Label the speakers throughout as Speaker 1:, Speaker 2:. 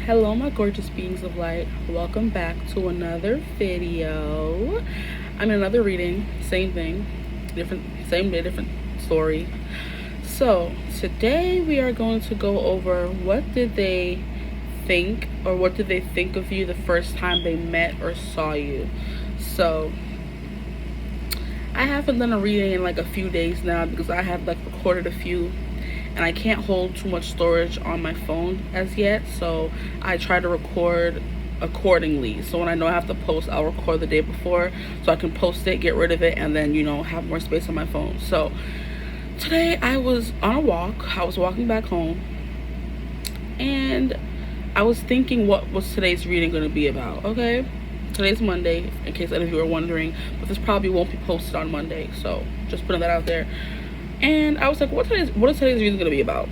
Speaker 1: Hello, my gorgeous beings of light. Welcome back to another video. I'm in another reading, same thing, different, same day, different story. So, today we are going to go over what did they think or what did they think of you the first time they met or saw you. So, I haven't done a reading in like a few days now because I have like recorded a few and I can't hold too much storage on my phone as yet, so I try to record accordingly. So when I know I have to post, I'll record the day before so I can post it, get rid of it, and then have more space on my phone. So today I was on a walk. I was walking back home and I was thinking, what was today's reading going to be about? Okay, today's Monday, in case any of you are wondering, but this probably won't be posted on Monday, so just putting that out there. And I was like, what is today's reading going to be about?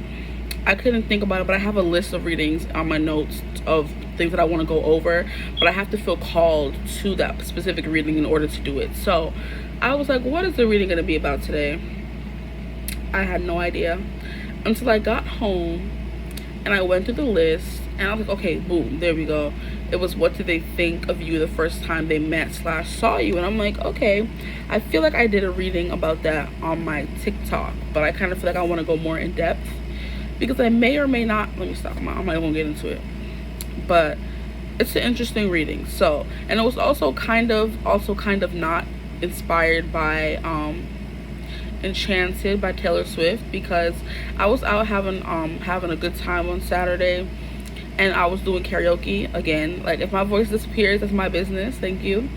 Speaker 1: I couldn't think about it, but I have a list of readings on my notes of things that I want to go over, but I have to feel called to that specific reading in order to do it. So I was like, what is the reading going to be about today? I had no idea until I got home and I went through the list and I was like, okay, boom, there we go. It was what did they think of you the first time they met / saw you. And I'm like, okay, I feel like I did a reading about that on my TikTok, but I kind of feel like I want to go more in depth because I may or may not, let me stop, I'm not gonna get into it, but it's an interesting reading. So, and it was also kind of not inspired by Enchanted by Taylor Swift, because I was out having a good time on Saturday and I was doing karaoke again. Like, if my voice disappears, that's my business, thank you.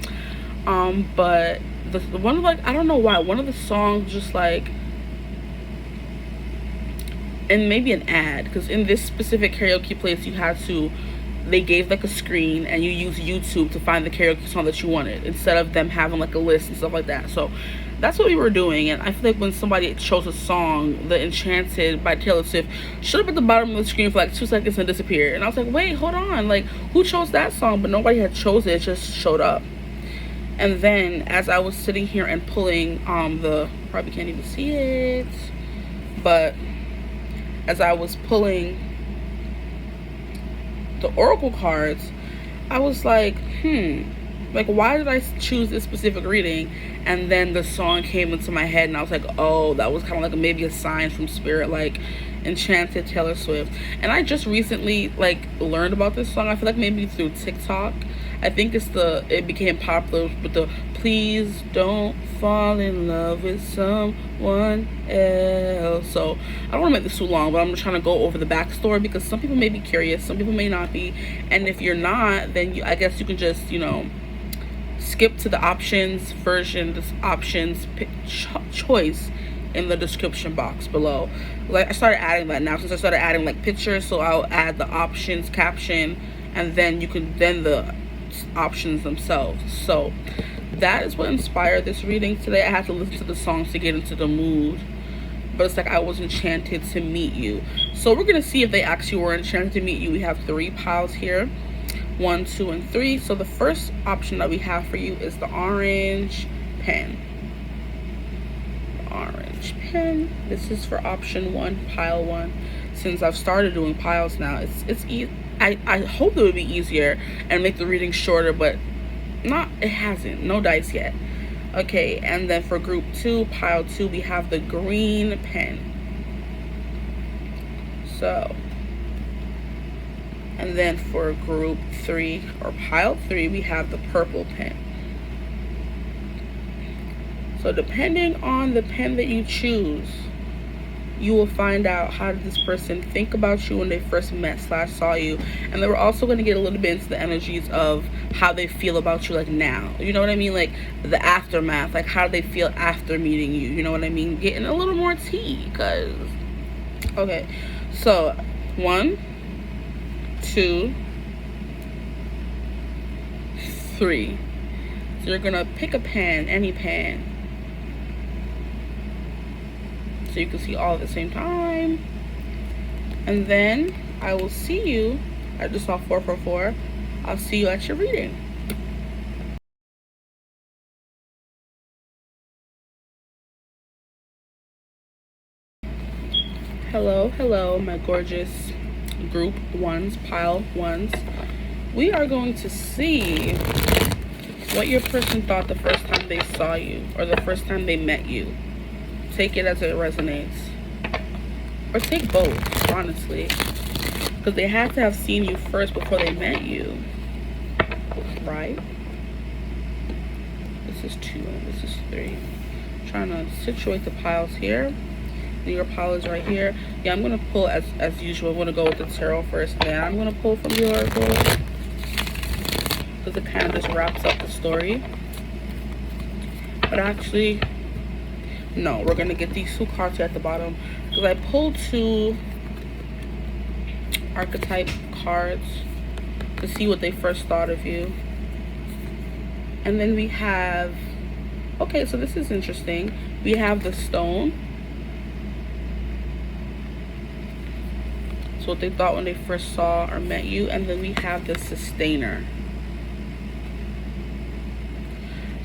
Speaker 1: But the one of, like, I don't know why, one of the songs just like, and maybe an ad, because in this specific karaoke place they gave like a screen and you use YouTube to find the karaoke song that you wanted instead of them having like a list and stuff like that. So that's what we were doing, and I feel like when somebody chose a song, the Enchanted by Taylor Swift showed up at the bottom of the screen for like 2 seconds and disappeared, and I was like, wait, hold on, like, who chose that song? But nobody had chose it, it just showed up. And then as I was sitting here and pulling probably can't even see it, but as I was pulling the oracle cards, I was like, like, why did I choose this specific reading? And then the song came into my head and I was like, oh, that was kind of like maybe a sign from spirit, like Enchanted, Taylor Swift. And I just recently like learned about this song, I feel like maybe through TikTok. I think it became popular with the please don't fall in love with someone else. So I don't want to make this too long, but I'm just trying to go over the backstory because some people may be curious, some people may not be. And if you're not, then I guess you can just, skip to the options version, this options choice in the description box below. Like, I started adding that now since I started adding like pictures, so I'll add the options caption and then the options themselves. So that is what inspired this reading today. I had to listen to the songs to get into the mood, but it's like I was enchanted to meet you. So we're gonna see if they actually were enchanted to meet you. We have 3 piles here, 1, 2, and 3. So the first option that we have for you is the orange pen. Orange pen. This is for option 1, pile 1. Since I've started doing piles now, it's easy. I hope it would be easier and make the reading shorter, but it hasn't. No dice yet. Okay, and then for group 2, pile 2, we have the green pen. So, and then for group 3 or pile 3, we have the purple pen. So depending on the pen that you choose, you will find out how did this person think about you when they first met / saw you. And then we're also going to get a little bit into the energies of how they feel about you like now. You know what I mean? Like the aftermath, like how do they feel after meeting you? You know what I mean? Getting a little more tea, because, okay. So 1, 2, 3. So you're going to pick a pen, any pen, so you can see all at the same time. And then I will see you, I just saw 444, I'll see you at your reading. Hello, my gorgeous group ones, pile ones, we are going to see what your person thought the first time they saw you or the first time they met you. Take it as it resonates. Or take both, honestly. Because they had to have seen you first before they met you. Right? This is 2 and this is 3. I'm trying to situate the piles here. Your pile is right here. Yeah, I'm going to pull as usual. I'm going to go with the tarot first. Then I'm going to pull from the oracle. Because it kind of just wraps up the story. But actually, no. We're going to get these 2 cards here at the bottom. Because I pulled 2 archetype cards to see what they first thought of you. And then we have... Okay, so this is interesting. We have the stone. What they thought when they first saw or met you. And then we have the sustainer.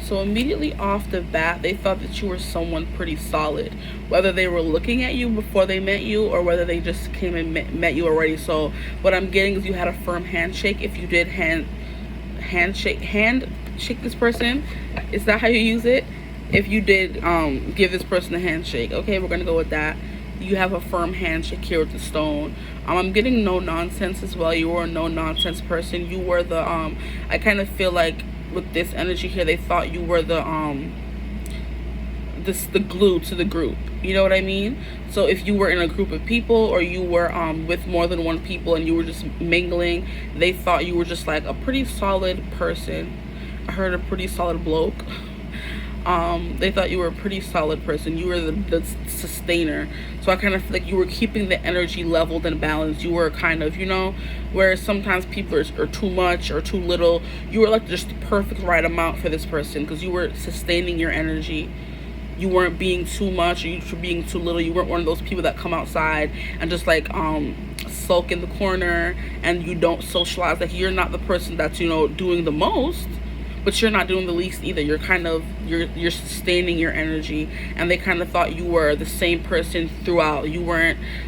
Speaker 1: So immediately off the bat, they thought that you were someone pretty solid, whether they were looking at you before they met you or whether they just came and met you already. So what I'm getting is you had a firm handshake. If you did handshake this person, is that how you use it? If you did give this person a handshake, okay, we're gonna go with that. You have a firm handshake here with the stone. I'm getting no nonsense as well. You were a no nonsense person. You were the I kind of feel like with this energy here, they thought you were the glue to the group. You know what I mean? So if you were in a group of people or you were with more than one people and you were just mingling, they thought you were just like a pretty solid person. I heard a pretty solid bloke. They thought you were a pretty solid person. You were the sustainer. So I kind of feel like you were keeping the energy leveled and balanced. You were kind of, you know, where sometimes people are too much or too little. You were like just the perfect right amount for this person because you were sustaining your energy. You weren't being too much or you were being too little. You weren't one of those people that come outside and just like sulk in the corner and you don't socialize. Like you're not the person that's, you know, doing the most, but you're not doing the least either. You're kind of, you're sustaining your energy. And they kind of thought you were the same person throughout. You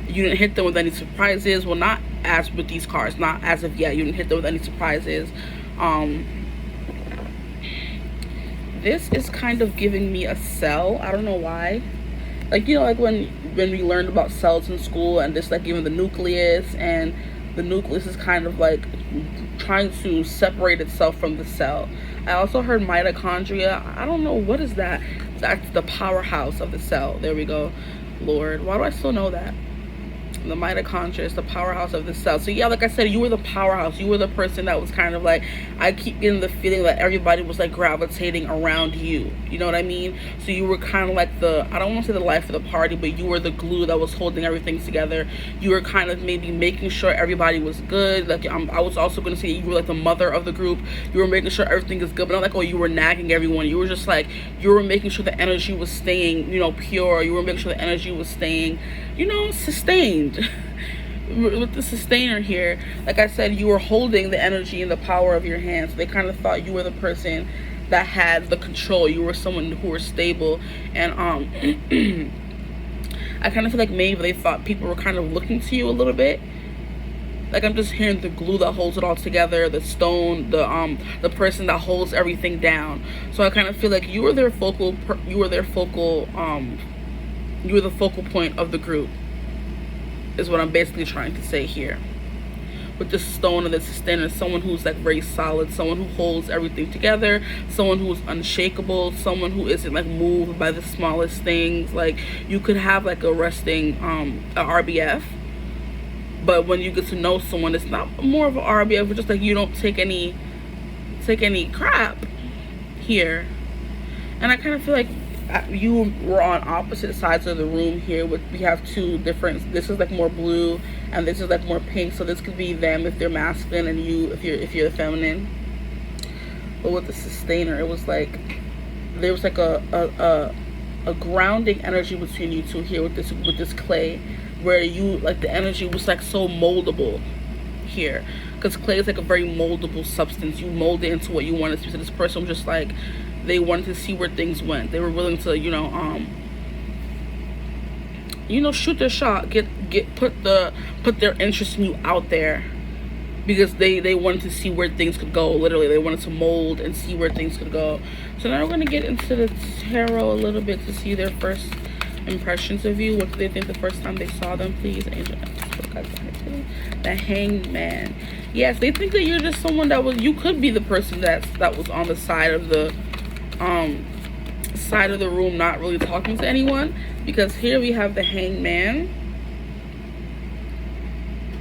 Speaker 1: didn't hit them with any surprises. Well, not as with these cards, not as of yet. You didn't hit them with any surprises. This is kind of giving me a cell. I don't know why. Like, you know, like when we learned about cells in school and just like even the nucleus, and the nucleus is kind of like trying to separate itself from the cell. I also heard mitochondria. I don't know, what is that? That's the powerhouse of the cell. There we go. Lord, why do I still know that? The mitochondria is the powerhouse of the cell. So yeah, like I said, you were the powerhouse. You were the person that was kind of like, I keep getting the feeling that everybody was like gravitating around you. You know what I mean? So you were kind of like the, I don't want to say the life of the party, but you were the glue that was holding everything together. You were kind of maybe making sure everybody was good. Like I was also going to say you were like the mother of the group. You were making sure everything is good, but not like, oh, you were nagging everyone. You were just like, you were making sure the energy was staying, you know, pure. You were making sure the energy was staying, you know, sustained. With the sustainer here, like I said, you were holding the energy and the power of your hands. So they kind of thought you were the person that had the control. You were someone who was stable. And I kind of feel like maybe they thought people were kind of looking to you a little bit. Like I'm just hearing the glue that holds it all together, the stone, the person that holds everything down. So I kind of feel like you were the focal point of the group, is what I'm basically trying to say here. With the stone and the sustainer, someone who's like very solid, someone who holds everything together, someone who's unshakable, someone who isn't like moved by the smallest things. Like you could have like a resting a RBF, but when you get to know someone, it's not more of an RBF, but just like you don't take any crap here. And I kind of feel like you were on opposite sides of the room here. We have 2 different, this is like more blue and this is like more pink. So this could be them if they're masculine and you if you're feminine. But with the sustainer, it was like there was like a grounding energy between you 2 here with this clay, where you like the energy was like so moldable here, because clay is like a very moldable substance. You mold it into what you want it to be. So this person was just like, they wanted to see where things went. They were willing to, you know, shoot their shot, get put their interest in you out there, because they wanted to see where things could go. Literally, they wanted to mold and see where things could go. So now we're going to get into the tarot a little bit to see their first impressions of you. What did they think the first time they saw them? Please, angel. The Hangman. Yes, they think that you're just someone you could be the person that was on the side of the room, not really talking to anyone, because here we have the Hangman.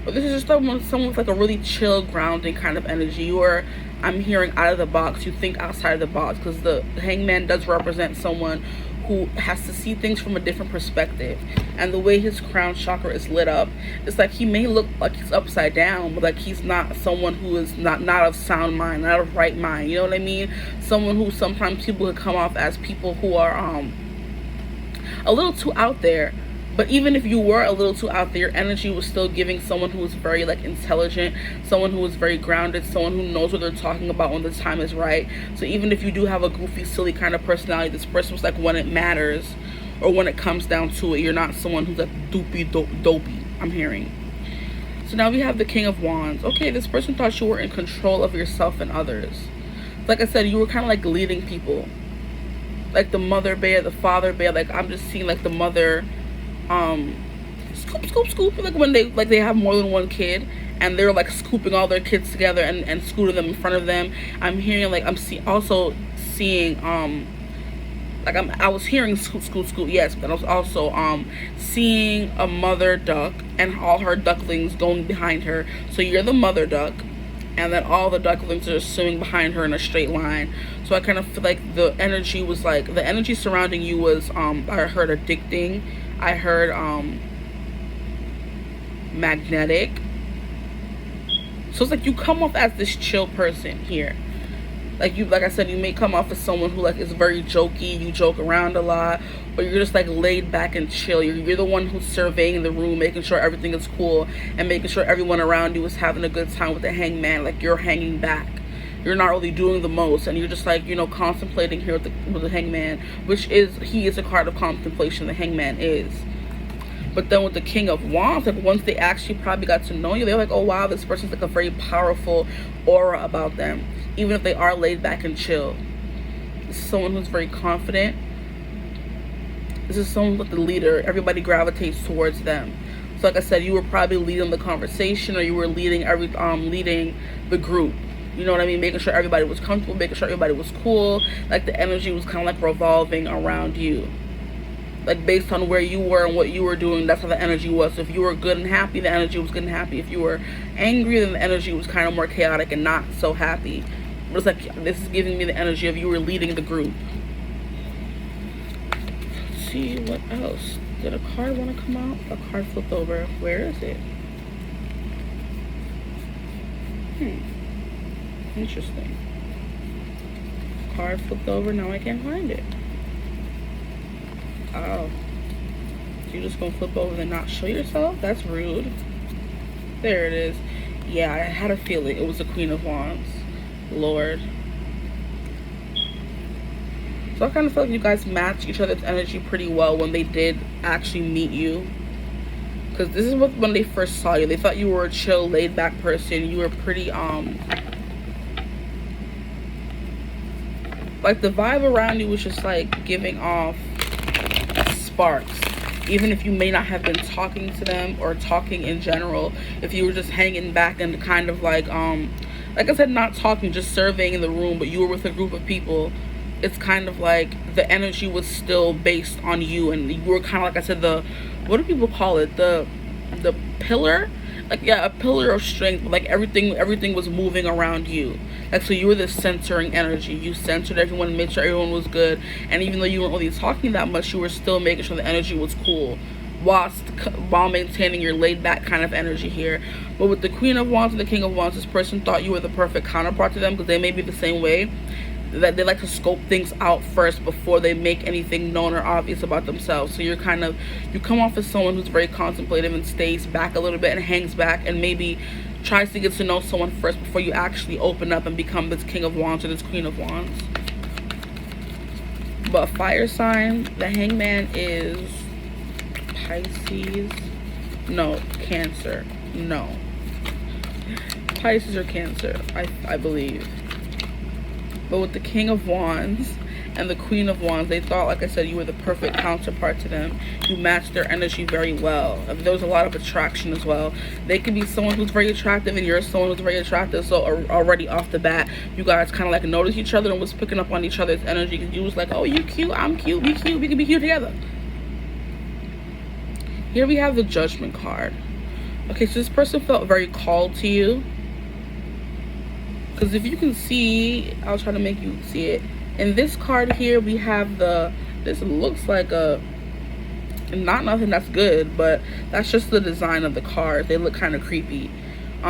Speaker 1: But this is just someone with like a really chill, grounding kind of energy. I'm hearing out of the box. You think outside of the box, because the Hangman does represent someone who has to see things from a different perspective. And the way his crown chakra is lit up, it's like he may look like he's upside down, but like he's not someone who is not of sound mind, not of right mind. You know what I mean? Someone who sometimes people could come off as people who are a little too out there. But even if you were a little too out there, your energy was still giving someone who was very like intelligent, someone who was very grounded, someone who knows what they're talking about when the time is right. So even if you do have a goofy, silly kind of personality, this person was like, when it matters or when it comes down to it, you're not someone who's like dopey, I'm hearing. So now we have the King of Wands. Okay, this person thought you were in control of yourself and others. Like I said, you were kind of like leading people. Like the mother bear, the father bear. Like I'm just seeing like the mother... scoop, like when they have more than one kid and they're like scooping all their kids together and scooting them in front of them. I'm hearing like also seeing like I was hearing scoot, yes, but I was also seeing a mother duck and all her ducklings going behind her. So you're the mother duck, and then all the ducklings are swimming behind her in a straight line. So I kind of feel like the energy surrounding you was I heard addicting, I heard magnetic. So it's like you come off as this chill person here. Like I said, you may come off as someone who like is very jokey, you joke around a lot, but you're just like laid back and chill. You're the one who's surveying the room, making sure everything is cool and making sure everyone around you is having a good time with the Hangman. Like you're hanging back. You're not really doing the most, and you're just like, you know, contemplating here with the Hangman, he is a card of contemplation. The Hangman is. But then with the King of Wands, like once they actually probably got to know you, they're like, oh wow, this person's like a very powerful aura about them, even if they are laid back and chill. This is someone who's very confident. This is someone with the leader. Everybody gravitates towards them. So like I said, you were probably leading the conversation, or you were leading leading the group. You know what I mean? Making sure everybody was comfortable, making sure everybody was cool. Like the energy was kind of like revolving around you. Like based on where you were and what you were doing, that's how the energy was. So if you were good and happy, the energy was good and happy. If you were angry, then the energy was kind of more chaotic and not so happy. But it's like, this is giving me the energy of you were leading the group. Let's see, what else? Did a card want to come out? A card flipped over. Where is it? Interesting. Card flipped over, now I can't find it. Oh. You're just gonna flip over and not show yourself? That's rude. There it is. Yeah, I had a feeling it was the Queen of Wands. Lord. So I kind of feel like you guys match each other's energy pretty well when they did actually meet you. Because this is when they first saw you. They thought you were a chill, laid back person. You were pretty, like the vibe around you was just like giving off sparks. Even if you may not have been talking to them or talking in general, if you were just hanging back and kind of like I said, not talking, just surveying the room, but you were with a group of people, it's kind of like the energy was still based on you, and you were kind of, like I said, what do people call it, the pillar, like, yeah, a pillar of strength. Like everything was moving around you. Like, so you were the centering energy. You centered everyone, made sure everyone was good, and even though you weren't really talking that much, you were still making sure the energy was cool while maintaining your laid back kind of energy here. But with the Queen of Wands and the King of Wands, this person thought you were the perfect counterpart to them, because they may be the same way, that they like to scope things out first before they make anything known or obvious about themselves. So you come off as someone who's very contemplative and stays back a little bit and hangs back and maybe tries to get to know someone first before you actually open up and become this King of Wands or this Queen of Wands. But fire sign, the Hangman is Pisces. No. Cancer. No. Pisces or Cancer, I believe. But with the King of Wands and the Queen of Wands, they thought, like I said, you were the perfect counterpart to them. You matched their energy very well. There was a lot of attraction as well. They could be someone who's very attractive and you're someone who's very attractive. So already off the bat, you guys kind of like noticed each other and was picking up on each other's energy. Because you was like, oh, you cute, I'm cute, we cute, we can be cute together. Here we have the Judgment card. Okay, so this person felt very called to you. Because if you can see, I'll try to make you see it. In this card here, we have this looks like not nothing that's good, but that's just the design of the card. They look kind of creepy.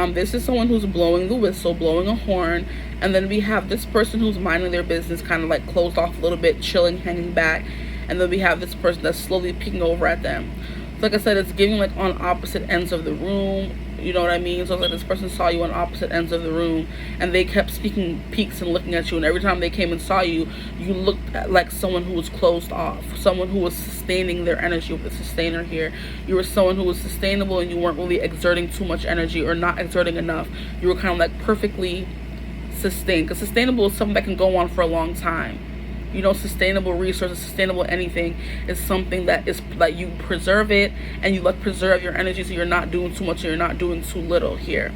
Speaker 1: This is someone who's blowing the whistle, blowing a horn. And then we have this person who's minding their business, kind of like closed off a little bit, chilling, hanging back. And then we have this person that's slowly peeking over at them. So like I said, it's giving like on opposite ends of the room. You know what I mean? So it's like this person saw you on opposite ends of the room and they kept speaking peaks and looking at you, and every time they came and saw you, you looked at like someone who was closed off, someone who was sustaining their energy with the sustainer here. You were someone who was sustainable and you weren't really exerting too much energy or not exerting enough. You were kind of like perfectly sustained, because sustainable is something that can go on for a long time. You know, sustainable resources, sustainable anything is something that is like you preserve it and you like preserve your energy, so you're not doing too much and you're not doing too little here.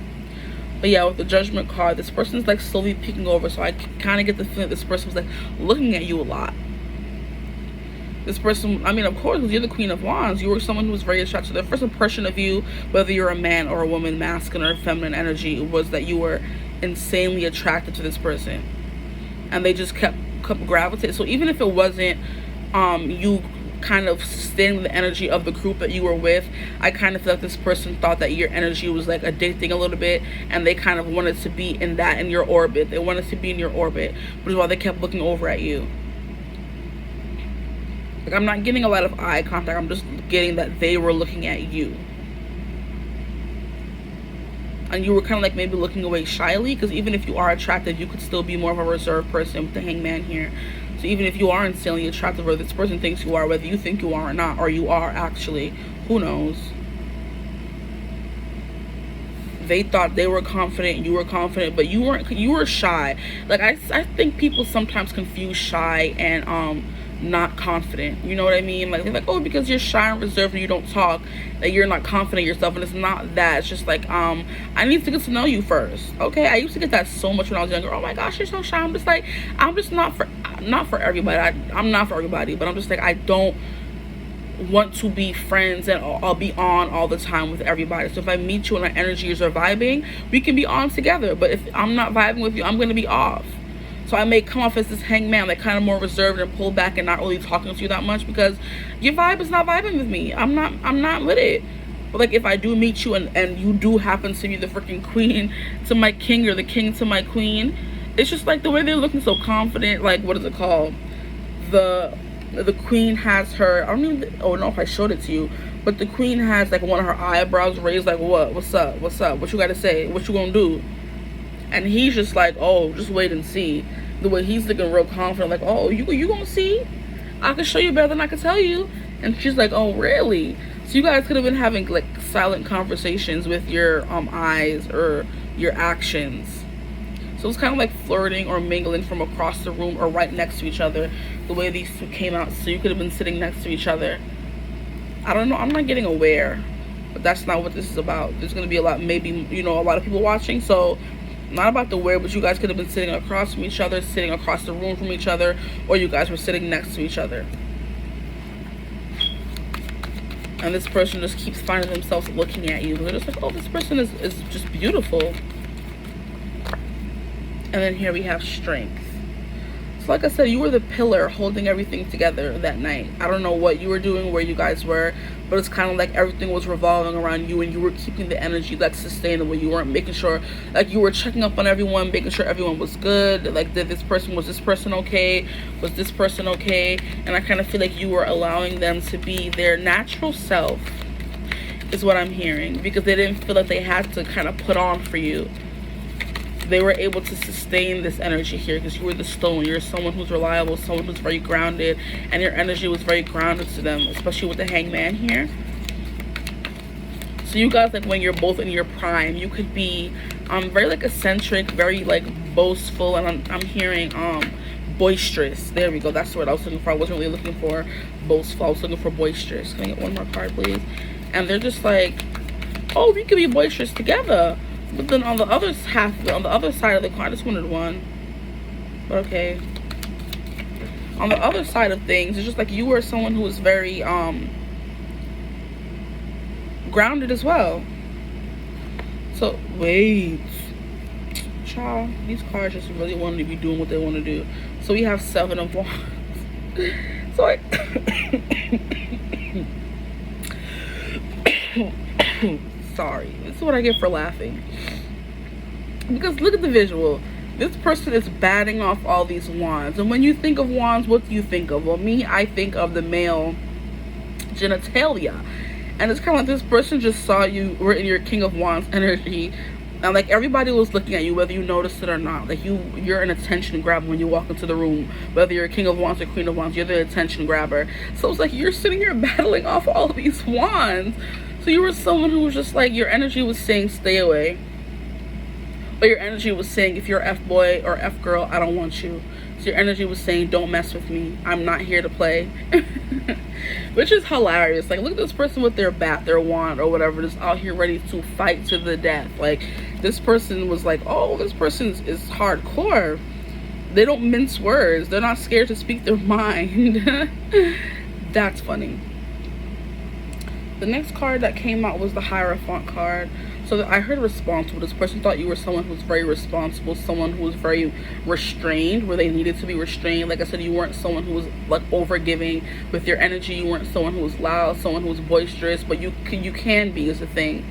Speaker 1: But yeah, with the Judgment card, this person's like slowly peeking over, so I kind of get the feeling this person was like looking at you a lot. This person, I mean, of course, because you're the Queen of Wands, you were someone who was very attracted. The first impression of you, whether you're a man or a woman, masculine or feminine energy, was that you were insanely attracted to this person, and they just kept gravitate. So even if it wasn't you kind of sustaining the energy of the group that you were with, I kind of feel like this person thought that your energy was like addicting a little bit, and they kind of wanted to be in your orbit. They wanted to be in your orbit, which is why they kept looking over at you. Like, I'm not getting a lot of eye contact, I'm just getting that they were looking at you. And you were kind of like maybe looking away shyly, because even if you are attractive, you could still be more of a reserved person with the Hangman here. So even if you are insanely attractive, or this person thinks you are, whether you think you are or not, or you are actually, who knows? They thought they were confident, you were confident, but you weren't. You were shy. Like I think people sometimes confuse shy and not confident. You know what I mean? Like they're like, oh, because you're shy and reserved and you don't talk, that you're not confident in yourself. And it's not that. It's just like I need to get to know you first. Okay, I used to get that so much when I was younger. Oh my gosh, you're so shy. I'm just like, I'm just not for everybody. I'm not for everybody, but I'm just like, I don't want to be friends and I'll be on all the time with everybody. So if I meet you and our energies are vibing, we can be on together. But if I'm not vibing with you, I'm going to be off. So I may come off as this hangman, like kind of more reserved and pulled back and not really talking to you that much, because your vibe is not vibing with me. I'm not with it. But like if I do meet you and you do happen to be the freaking queen to my king or the king to my queen, it's just like the way they're looking so confident. Like, what is it called? The queen has her, I don't even know if I showed it to you, but the queen has like one of her eyebrows raised, like, what's up, what you gotta say, what you gonna do? And he's just like, oh, just wait and see. The way he's looking real confident, like, oh, you gonna see? I can show you better than I can tell you. And she's like, oh, really? So you guys could have been having like silent conversations with your eyes or your actions. So it's kind of like flirting or mingling from across the room or right next to each other, the way these two came out. So you could have been sitting next to each other. I don't know, I'm not getting aware, but that's not what this is about. There's going to be a lot, maybe, you know, a lot of people watching, so not about the where, but you guys could have been sitting across from each other, sitting across the room from each other, or you guys were sitting next to each other. And this person just keeps finding themselves looking at you. They're just like, oh, this person is just beautiful. And then here we have Strength. So like I said, you were the pillar holding everything together that night. I don't know what you were doing, where you guys were, but it's kind of like everything was revolving around you, and you were keeping the energy like sustainable. You weren't making sure, like you were checking up on everyone, making sure everyone was good. Like, was this person okay? Was this person okay? And I kind of feel like you were allowing them to be their natural self, is what I'm hearing, because they didn't feel like they had to kind of put on for you. They were able to sustain this energy here because you were the stone. You're someone who's reliable, someone who's very grounded, and your energy was very grounded to them, especially with the Hangman here. So you guys, like, when you're both in your prime, you could be very like eccentric, very like boastful, and I'm hearing boisterous. There we go. That's the word I was looking for. I wasn't really looking for boastful. I was looking for boisterous. Can I get one more card, please? And they're just like, oh, we could be boisterous together. But then on the other on the other side of the card, I just wanted one. But okay. On the other side of things, it's just like you were someone who was very grounded as well. So wait, child, these cards just really want to be doing what they want to do. So we have 7 of Wands. So I sorry, this is what I get for laughing, because look at the visual. This person is batting off all these wands, and when you think of wands, what do you think of? Well, me, I think of the male genitalia. And it's kind of like this person just saw you were in your King of Wands energy, and like everybody was looking at you, whether you noticed it or not. Like you're an attention grabber when you walk into the room, whether you're a King of Wands or Queen of Wands, you're the attention grabber. So it's like you're sitting here battling off all of these wands. So you were someone who was just like, your energy was saying stay away, but your energy was saying, if you're F-boy or F-girl, I don't want you. So your energy was saying, don't mess with me, I'm not here to play. Which is hilarious. Like, look at this person with their bat, their wand, or whatever, just out here ready to fight to the death. Like, this person was like, oh, this person is hardcore. They don't mince words. They're not scared to speak their mind. That's funny. The next card that came out was the Hierophant card. So I heard responsible. This person thought you were someone who was very responsible, someone who was very restrained where they needed to be restrained. Like I said, you weren't someone who was like overgiving with your energy. You weren't someone who was loud, someone who was boisterous, but you can be, is the thing.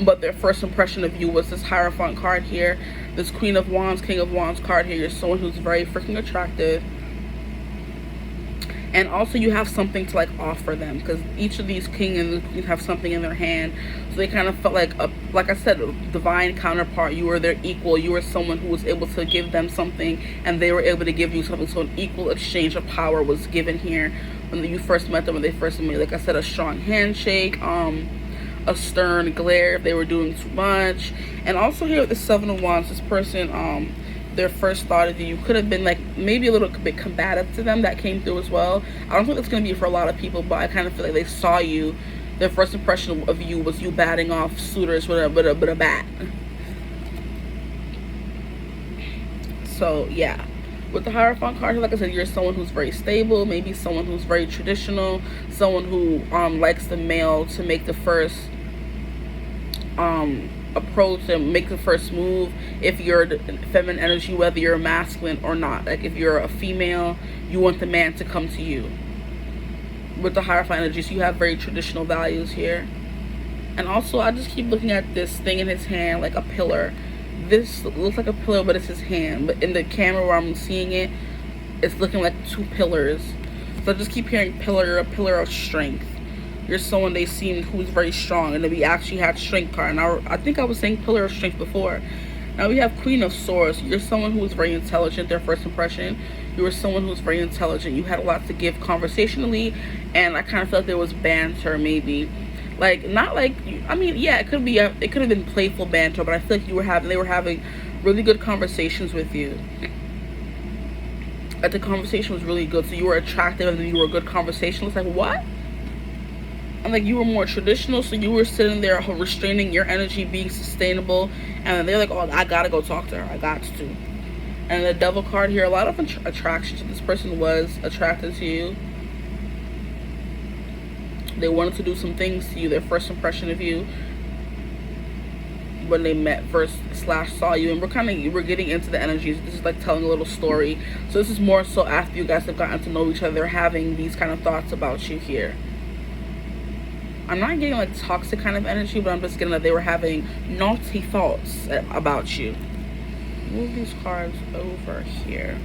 Speaker 1: But their first impression of you was this Hierophant card here, this Queen of Wands, King of Wands card here. You're someone who's very freaking attractive. And also you have something to like offer them, because each of these king and queen have something in their hand. So they kind of felt like I said, a divine counterpart. You were their equal. You were someone who was able to give them something, and they were able to give you something. So an equal exchange of power was given here when you first met them, when they first met. Like I said, a strong handshake, a stern glare if they were doing too much. And also here with the 7 of Wands, this person, their first thought of you could have been like maybe a little bit combative to them. That came through as well. I don't think that's going to be for a lot of people, but I kind of feel like they saw you. Their first impression of you was you batting off suitors with a bat. So yeah, with the Hierophant card, like I said, you're someone who's very stable, maybe someone who's very traditional, someone who likes the male to make the first approach and make the first move. If you're feminine energy, whether you're masculine or not, like if you're a female, you want the man to come to you. With the Hierophant energy, so you have very traditional values here. And also I just keep looking at this thing in his hand, like a pillar. This looks like a pillar, but it's his hand. But in the camera where I'm seeing it, it's looking like 2 pillars. So I just keep hearing pillar. You're a pillar of strength. You're someone they seemed who's very strong, and then we actually had strength card. Now I think I was saying pillar of strength before. Now we have Queen of Swords. You're someone who was very intelligent. Their first impression, you were someone who was very intelligent. You had a lot to give conversationally, and I kind of felt there was banter, maybe, like not like, I mean, yeah, it could have been playful banter, but I feel like they were having really good conversations with you. Like the conversation was really good, so you were attractive and then you were a good conversationalist. Like what? And like you were more traditional, so you were sitting there restraining your energy, being sustainable, and they're like, oh, I gotta go talk to her, I got to. And the Devil card here, a lot of attraction. So this person was attracted to you. They wanted to do some things to you. Their first impression of you when they met first / saw you, and we're getting into the energies. This is like telling a little story. So this is more so after you guys have gotten to know each other, they're having these kind of thoughts about you here. I'm not getting like toxic kind of energy, but I'm just getting that they were having naughty thoughts about you. Move these cards over here.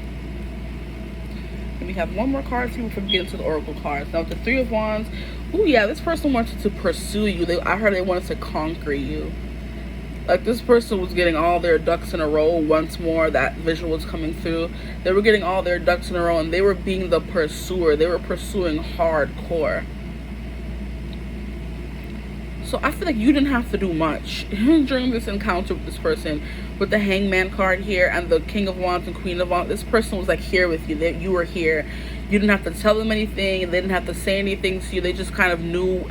Speaker 1: And we have one more card here before we get into the Oracle cards. Now with the 3 of Wands, oh yeah, this person wanted to pursue you. I heard they wanted to conquer you. Like this person was getting all their ducks in a row once more. That visual was coming through. They were getting all their ducks in a row, and they were being the pursuer. They were pursuing hardcore. So I feel like you didn't have to do much during this encounter with this person. With the Hangman card here and the King of Wands and Queen of Wands, this person was like here with you. That you were here. You didn't have to tell them anything. They didn't have to say anything to you. They just kind of knew what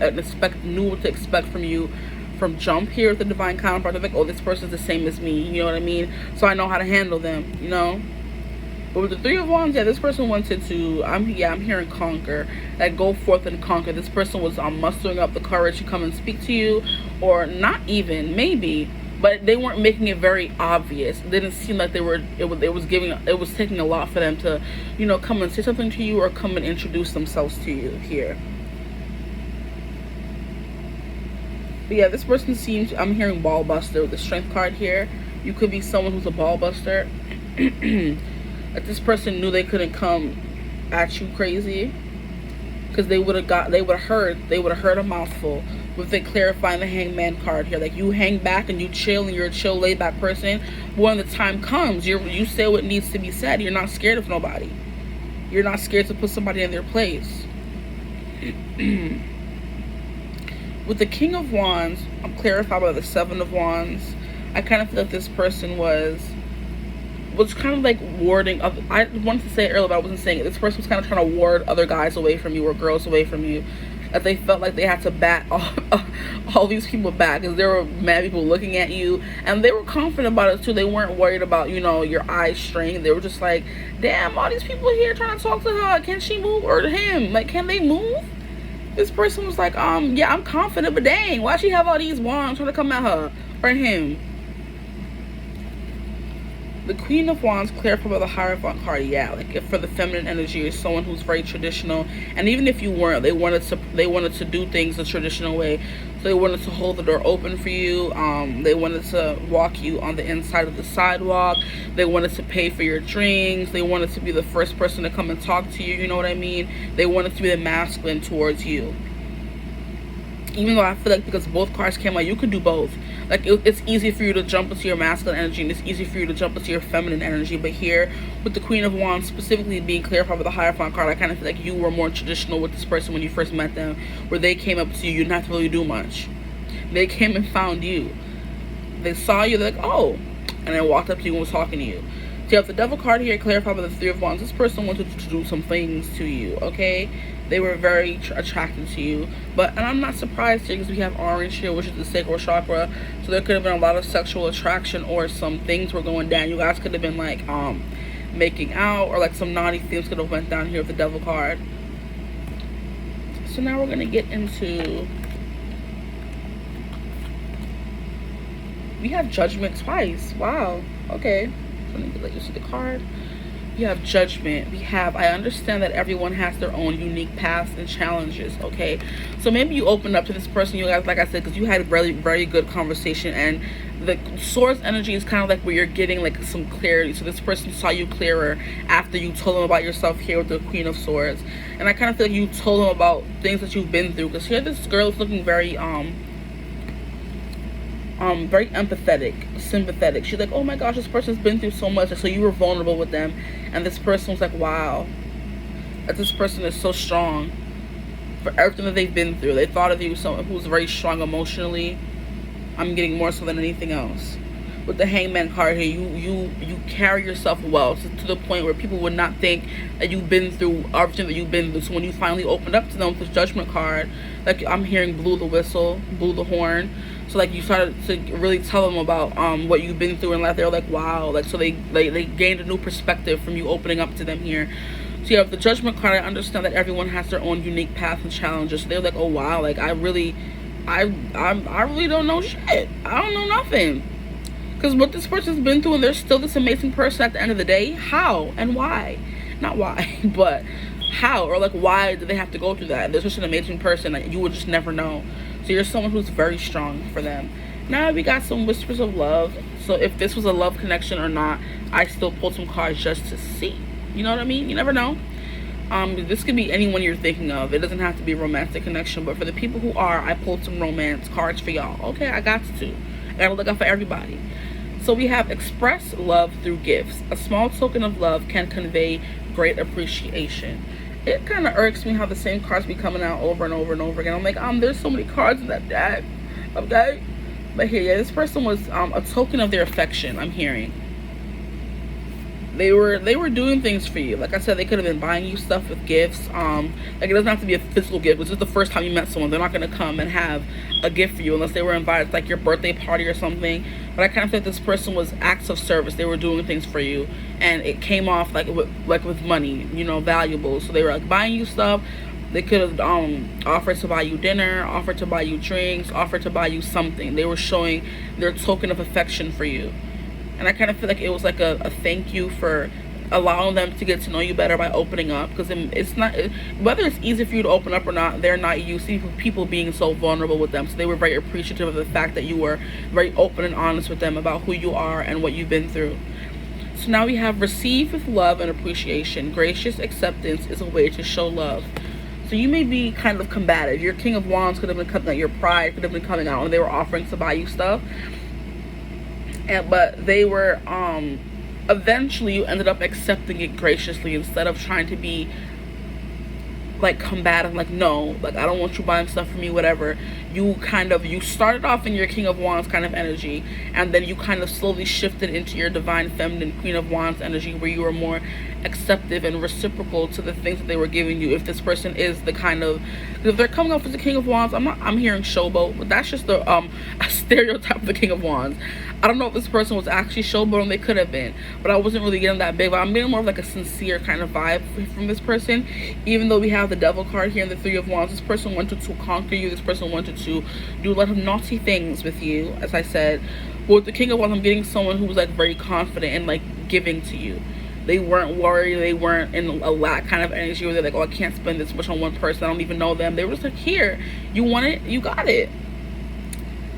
Speaker 1: to expect from you from jump here with the divine counterpart. They're like, oh, this person's the same as me. You know what I mean? So I know how to handle them. You know. But with the Three of Wands, yeah, this person wanted to, I'm hearing conquer. Like, go forth and conquer. This person was mustering up the courage to come and speak to you. Or not even, maybe. But they weren't making it very obvious. It didn't seem like it was taking a lot for them to, you know, come and say something to you or come and introduce themselves to you here. But yeah, this person seems, I'm hearing ball buster with the Strength card here. You could be someone who's a ball buster. That this person knew they couldn't come at you crazy, because they would have heard a mouthful with it clarifying the Hangman card here. Like, you hang back and you chill, and you're a chill, laid back person. But when the time comes, you say what needs to be said. You're not scared of nobody. You're not scared to put somebody in their place. With the King of Wands, I'm clarified by the Seven of Wands. I kind of feel like this person was kind of like warding up. I wanted to say it earlier, but I wasn't saying it. This person was kind of trying to ward other guys away from you or girls away from you. That they felt like they had to bat all these people back, because there were mad people looking at you, and they were confident about it too. They weren't worried about, you know, your eyes strained. They were just like, damn, all these people here trying to talk to her. Can she move? Or him? Like, can they move? This person was like, yeah, I'm confident, but dang, why she have all these wands trying to come at her? Or him? The Queen of Wands, clarified by the Hierophant card. Yeah, like, if for the feminine energy is someone who's very traditional, and even if you weren't, they wanted to do things the traditional way. So they wanted to hold the door open for you. They wanted to walk you on the inside of the sidewalk. They wanted to pay for your drinks. They wanted to be the first person to come and talk to you. You know what I mean? They wanted to be the masculine towards you. Even though I feel like, because both cards came out, you could do both. Like, it's easy for you to jump into your masculine energy, and it's easy for you to jump into your feminine energy. But here, with the Queen of Wands specifically being clarified with the Hierophant card, I kind of feel like you were more traditional with this person when you first met them, where they came up to you. You didn't have to really do much. They came and found you. They saw you, they're like, oh, and then walked up to you and was talking to you. So you have the Devil card here, clarified by the Three of Wands. This person wanted to do some things to you, okay? They were very attracted to you. And I'm not surprised here, because we have orange here, which is the sacral chakra. So there could have been a lot of sexual attraction, or some things were going down. You guys could have been like making out, or like some naughty things could have went down here with the Devil card. So now we're gonna get into, we have Judgment twice. Wow. Okay. So let me let you see the card. You have Judgment. We have, I understand that everyone has their own unique paths and challenges, okay? So maybe you opened up to this person, you guys, like I said, because you had a very, very good conversation, and the Swords energy is kind of like where you're getting like some clarity. So this person saw you clearer after you told them about yourself here with the Queen of Swords. And I kind of feel like you told them about things that you've been through, because here this girl is looking very very empathetic, sympathetic. She's like, oh my gosh, this person's been through so much. And so you were vulnerable with them, and this person was like, wow, that this person is so strong for everything that they've been through. They thought of you as someone who's very strong emotionally. I'm getting more so than anything else. With the Hangman card here, you carry yourself well, to the point where people would not think that you've been through everything that you've been through. So when you finally opened up to them with this Judgment card, like, I'm hearing blew the whistle, blew the horn. So like, you started to really tell them about what you've been through, and like, they're like, wow, like, so they gained a new perspective from you opening up to them here. So you have the Judgment card. I understand that everyone has their own unique path and challenges. So they're like, oh wow, like, I really don't know shit. I don't know nothing. Because what this person's been through, and they're still this amazing person at the end of the day. How and why? Not why, but how, or like, why do they have to go through that? They're such an amazing person that you would just never know. So you're someone who's very strong for them. Now we got some whispers of love. So if this was a love connection or not, I still pulled some cards just to see. You know what I mean? You never know. This could be anyone you're thinking of. It doesn't have to be a romantic connection. But for the people who are, I pulled some romance cards for y'all. Okay, I got to. I gotta look out for everybody. So we have express love through gifts. A small token of love can convey great appreciation. It kind of irks me how the same cards be coming out over and over and over again. I'm like, there's so many cards in that deck. Okay? But here, yeah, this person was a token of their affection, I'm hearing. They were doing things for you. Like I said, they could have been buying you stuff with gifts. Like, it doesn't have to be a physical gift. This is the first time you met someone. They're not gonna come and have a gift for you unless they were invited to, like, your birthday party or something. But I kind of think this person was acts of service. They were doing things for you, and it came off like with money, you know, valuables. So they were like buying you stuff. They could have offered to buy you dinner, offered to buy you drinks, offered to buy you something. They were showing their token of affection for you. And I kind of feel like it was like a thank you for allowing them to get to know you better by opening up. Because it's not, whether it's easy for you to open up or not, they're not used to people being so vulnerable with them. So they were very appreciative of the fact that you were very open and honest with them about who you are and what you've been through. So now we have receive with love and appreciation. Gracious acceptance is a way to show love. So you may be kind of combative. Your King of Wands could have been coming out, your pride could have been coming out, and they were offering to buy you stuff. But they were eventually you ended up accepting it graciously instead of trying to be like combative, like, no, like, I don't want you buying stuff for me, whatever. You started off in your King of Wands kind of energy, and then you kind of slowly shifted into your divine feminine Queen of Wands energy, where you were more acceptive and reciprocal to the things that they were giving you. If this person is the kind of, if they're coming off as the King of Wands, I'm hearing showboat, but that's just the a stereotype of the King of Wands. I don't know if this person was actually showboating. They could have been, but I wasn't really getting that big. But I'm getting more of like a sincere kind of vibe from this person. Even though we have the Devil card here and the Three of Wands, this person wanted to conquer you. This person wanted to do a lot of naughty things with you, as I said. But with the King of Wands, I'm getting someone who was like very confident and like giving to you. They weren't worried. They weren't in a lack kind of energy where they're like, oh, I can't spend this much on one person. I don't even know them. They were just like, here, you want it, you got it.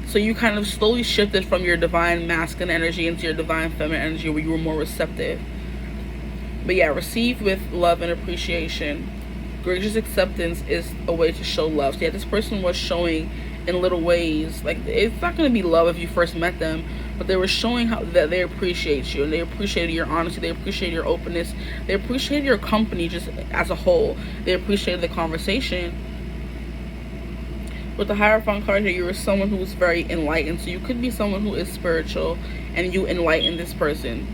Speaker 1: So you kind of slowly shifted from your divine masculine energy into your divine feminine energy, where you were more receptive. But yeah, receive with love and appreciation. Gracious acceptance is a way to show love. So yeah, this person was showing in little ways. Like, it's not going to be love if you first met them, but they were showing how that they appreciate you, and they appreciated your honesty, they appreciated your openness, they appreciated your company just as a whole. They appreciated the conversation. With the Hierophant card here, you were someone who was very enlightened. So you could be someone who is spiritual and you enlighten this person.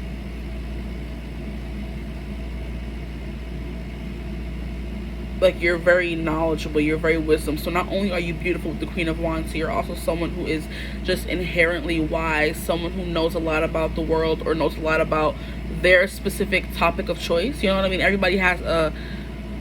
Speaker 1: Like, you're very knowledgeable, you're very wisdom. So not only are you beautiful with the Queen of Wands, you're also someone who is just inherently wise, someone who knows a lot about the world or knows a lot about their specific topic of choice. You know what I mean? Everybody has a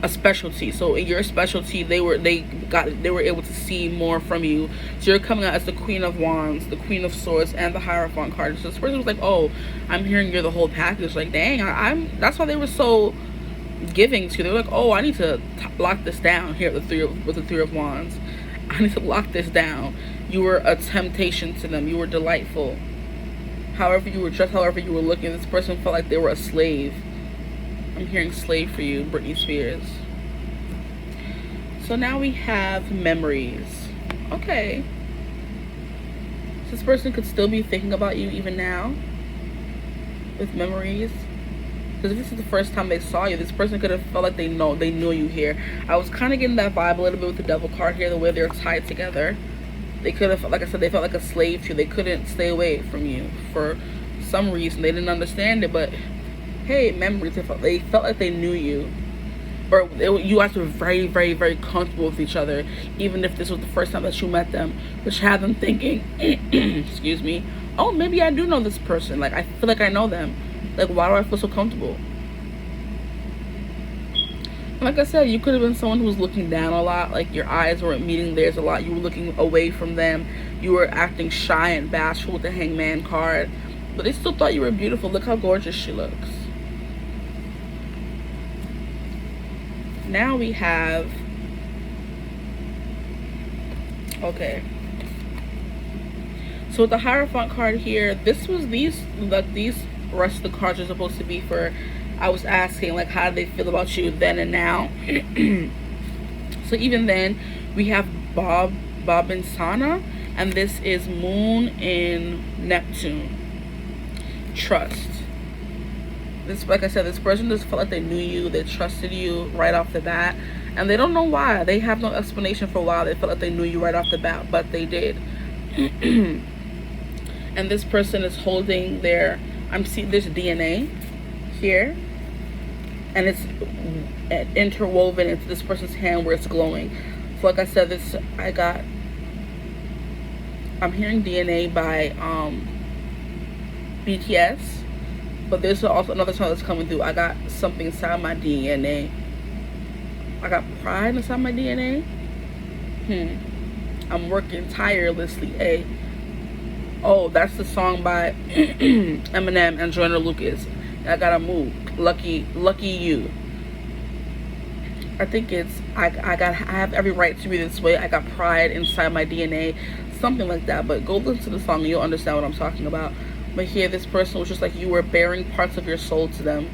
Speaker 1: specialty. So in your specialty, they were able to see more from you. So you're coming out as the Queen of Wands, the Queen of Swords, and the Hierophant card. So this person was like, oh, I'm hearing you're the whole package. Like, dang, that's why they were so giving to you. They were like, oh, I need to lock this down here with the Three of Wands. I need to lock this down. You were a temptation to them. You were delightful. However you were dressed, however you were looking, this person felt like they were a slave. I'm hearing slave for you, Britney Spears. So now we have memories. Okay. So this person could still be thinking about you even now with memories. Because if this is the first time they saw you, this person could have felt like they knew you here. I was kind of getting that vibe a little bit with the Devil card here, the way they're tied together. They could have, like I said, they felt like a slave to you. They couldn't stay away from you for some reason. They didn't understand it, but hey, memories. They felt like they knew you, or you guys were very, very, very comfortable with each other, even if this was the first time that you met them, which had them thinking, excuse me, oh, maybe I do know this person. Like, I feel like I know them. Like, why do I feel so comfortable? And like I said, you could have been someone who was looking down a lot. Like, your eyes weren't meeting theirs a lot. You were looking away from them. You were acting shy and bashful with the Hangman card, but they still thought you were beautiful. Look how gorgeous she looks. Now we have, okay, so with the Hierophant card here, these rest of the cards are supposed to be for, I was asking, like, how do they feel about you then and now? So even then, we have Bob and Sana, and this is Moon in Neptune. Trust. This, like I said, this person just felt like they knew you, they trusted you right off the bat, and they don't know why. They have no explanation for why they felt like they knew you right off the bat, but they did. And this person is holding their, I'm seeing this DNA here, and it's interwoven into this person's hand where it's glowing. So like I said, this, I'm hearing DNA by BTS, but there's also another song that's coming through. I got something inside my DNA. I got pride inside my DNA. I'm working tirelessly. Oh, that's the song by Eminem and Joyner Lucas. I gotta move. Lucky you. I think it's I have every right to be this way. I got pride inside my DNA, something like that. But go listen to the song and you'll understand what I'm talking about. But here, this person was just like you were bearing parts of your soul to them.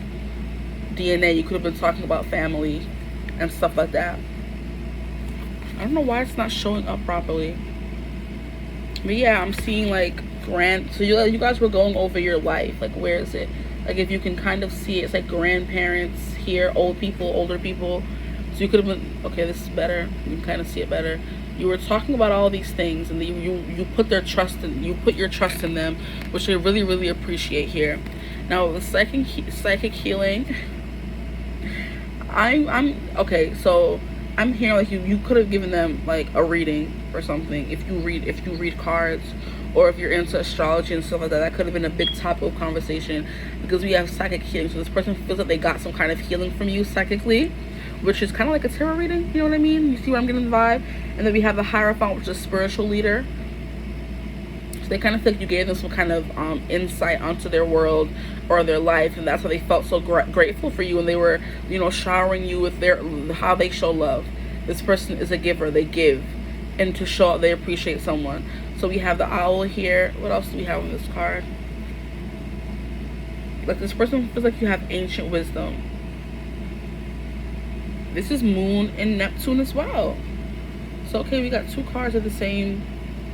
Speaker 1: DNA. You could have been talking about family and stuff like that. I don't know why it's not showing up properly. But yeah, I'm seeing like so you guys were going over your life. Like, where is it? Like, if you can kind of see it, it's like grandparents here, old people, older people. So you could have been, okay, this is better. You can kind of see it better. You were talking about all these things, and you put your trust in them, which they really, really appreciate here. Now, the psychic healing, I'm okay. So I'm hearing like you could have given them like a reading or something. If you read cards, or if you're into astrology and stuff like that, that could have been a big topic of conversation, because we have psychic healing. So this person feels like they got some kind of healing from you psychically, which is kind of like a tarot reading. You know what I mean? You see what I'm getting the vibe? And then we have the Hierophant, which is a spiritual leader. So they kind of feel like you gave them some kind of insight onto their world or their life, and that's why they felt so grateful for you, and they were, showering you with how they show love. This person is a giver. They give, and to show they appreciate someone. So we have the owl here. What else do we have on this card? Like, this person feels like you have ancient wisdom. This is Moon and Neptune as well. So okay, we got two cards of the same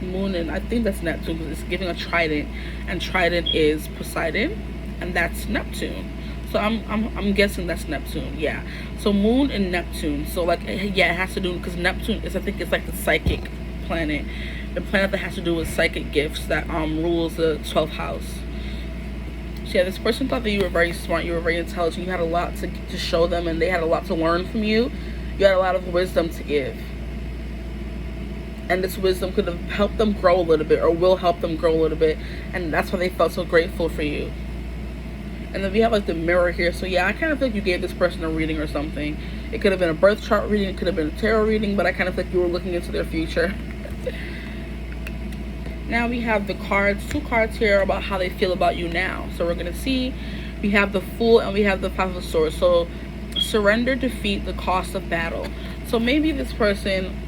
Speaker 1: moon, and I think that's Neptune because it's giving a trident, and trident is Poseidon, and that's Neptune. So I'm guessing that's Neptune. Yeah. So Moon and Neptune. So like, yeah, it has to do, because Neptune is, I think it's like the psychic planet, the planet that has to do with psychic gifts that rules the 12th house. So yeah, this person thought that you were very smart, you were very intelligent, you had a lot to show them, and they had a lot to learn from you. You had a lot of wisdom to give, and this wisdom could have helped them grow a little bit, or will help them grow a little bit, and that's why they felt so grateful for you. And then we have like the mirror here. So yeah, I kind of think you gave this person a reading or something. It could have been a birth chart reading, it could have been a tarot reading, but I kind of think you were looking into their future. Now we have the cards, two cards here about how they feel about you now. So we're going to see, we have the Fool and we have the Five of Swords. So surrender, defeat, the cost of battle. So maybe this person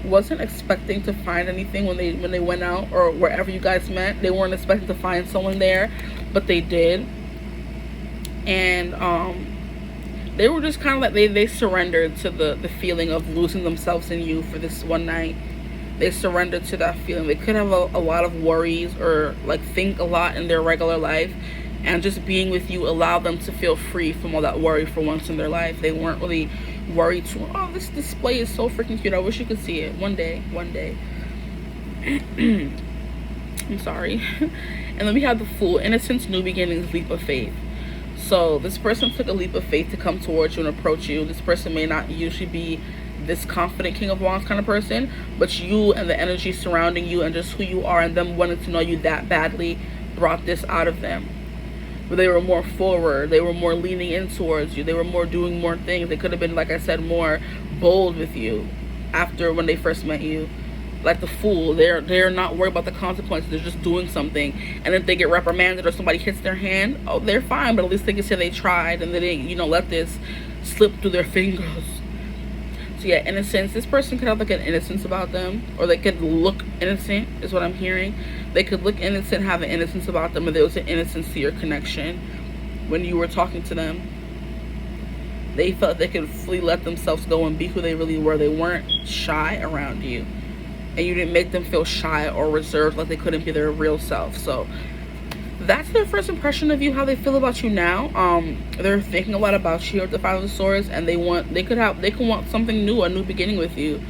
Speaker 1: wasn't expecting to find anything when they went out, or wherever you guys met. They weren't expecting to find someone there, but they did. And they were just kind of like, they surrendered to the feeling of losing themselves in you for this one night. They surrendered to that feeling. They could have a lot of worries, or like think a lot in their regular life, and just being with you allowed them to feel free from all that worry for once in their life. They weren't really worried too. Oh, this display is so freaking cute. I wish you could see it one day. I'm sorry. And then we have the Fool, innocence, new beginnings, leap of faith. So this person took a leap of faith to come towards you and approach you. This person may not usually be this confident King of Wands kind of person, but you and the energy surrounding you and just who you are and them wanting to know you that badly brought this out of them. But they were more forward, they were more leaning in towards you, they were more doing more things. They could have been, like I said, more bold with you after when they first met you. Like the Fool, they're not worried about the consequences. They're just doing something, and if they get reprimanded or somebody hits their hand, oh, they're fine, but at least they can say they tried and they didn't, let this slip through their fingers. So yeah, innocence. This person could have like an innocence about them, or they could look innocent, is what I'm hearing. They could look innocent, have an innocence about them, and there was an innocence to your connection when you were talking to them. They felt they could fully let themselves go and be who they really were. They weren't shy around you, and you didn't make them feel shy or reserved, like they couldn't be their real self. So that's their first impression of you, how they feel about you now. They're thinking a lot about you with the Five of Swords, and they can want something new, a new beginning with you.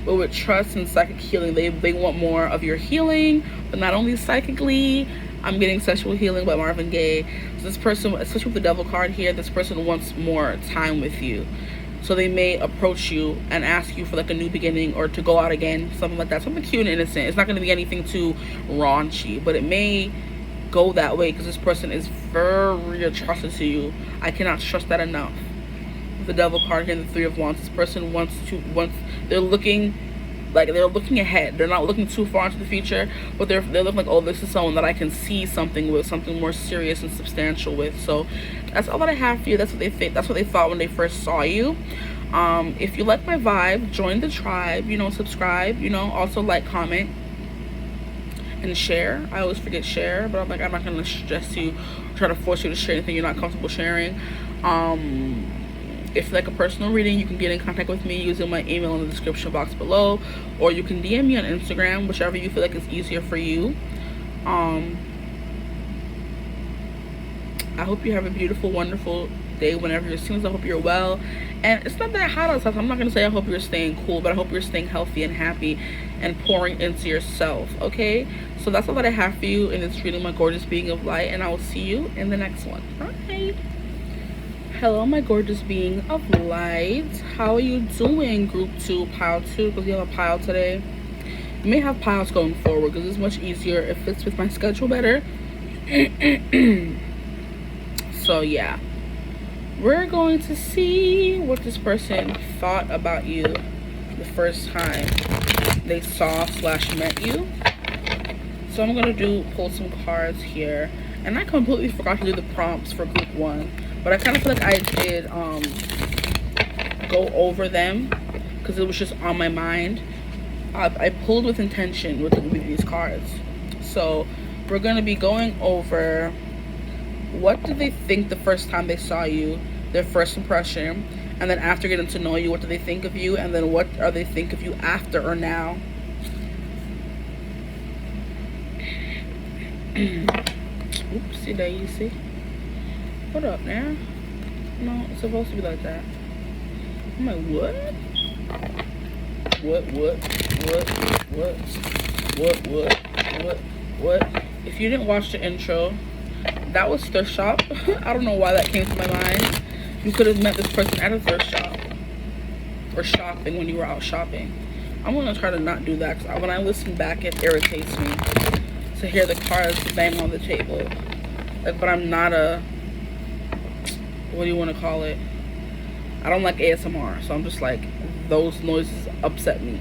Speaker 1: But with trust and psychic healing, they want more of your healing, but not only psychically. I'm getting sexual healing by Marvin Gaye. So this person, especially with the devil card here, this person wants more time with you. So they may approach you and ask you for like a new beginning or to go out again, something like that. Something cute and innocent. It's not going to be anything too raunchy, but it may go that way because this person is very attracted to you. I cannot stress that enough. With the devil card here and the 3 of Wands, this person they're looking ahead. They're not looking too far into the future, but they're looking like, oh, this is someone that I can see something with, something more serious and substantial with. So that's all that I have for you. That's what they think. That's what they thought when they first saw you. If you like my vibe, join the tribe, subscribe, also like, comment, and share. I always forget share, but I'm not going to stress you, try to force you to share anything you're not comfortable sharing. If you like a personal reading, you can get in contact with me using my email in the description box below, or you can DM me on Instagram, whichever you feel like is easier for you. I hope you have a beautiful, wonderful day whenever you're seeing this. I hope you're well. And it's not that hot outside, so I'm not going to say I hope you're staying cool, but I hope you're staying healthy and happy and pouring into yourself, okay? So that's all that I have for you in this reading, my gorgeous being of light, and I will see you in the next one. Bye. Hello, my gorgeous being of light. How are you doing, group 2, pile 2? Because you have a pile today. You may have piles going forward because it's much easier. It fits with my schedule better. So yeah, we're going to see what this person thought about you the first time they saw / met you. So I'm gonna pull some cards here, and I completely forgot to do the prompts for group 1, but I kind of feel like I did go over them because it was just on my mind. I pulled with intention with these cards. So we're gonna be going over, what did they think the first time they saw you, their first impression, and then after getting to know you, what do they think of you, and then what are they think of you after or now. Oopsie daisy. What up now? No, it's supposed to be like that. I'm like, what? What? If you didn't watch the intro, that was thrift shop. I don't know why that came to my mind. You could have met this person at a thrift shop or shopping when you were out shopping. I'm gonna try to not do that because when I listen back, it irritates me to hear the cards bang on the table. Like, but I'm not a, what do you want to call it? I don't like ASMR, so I'm just like, those noises upset me.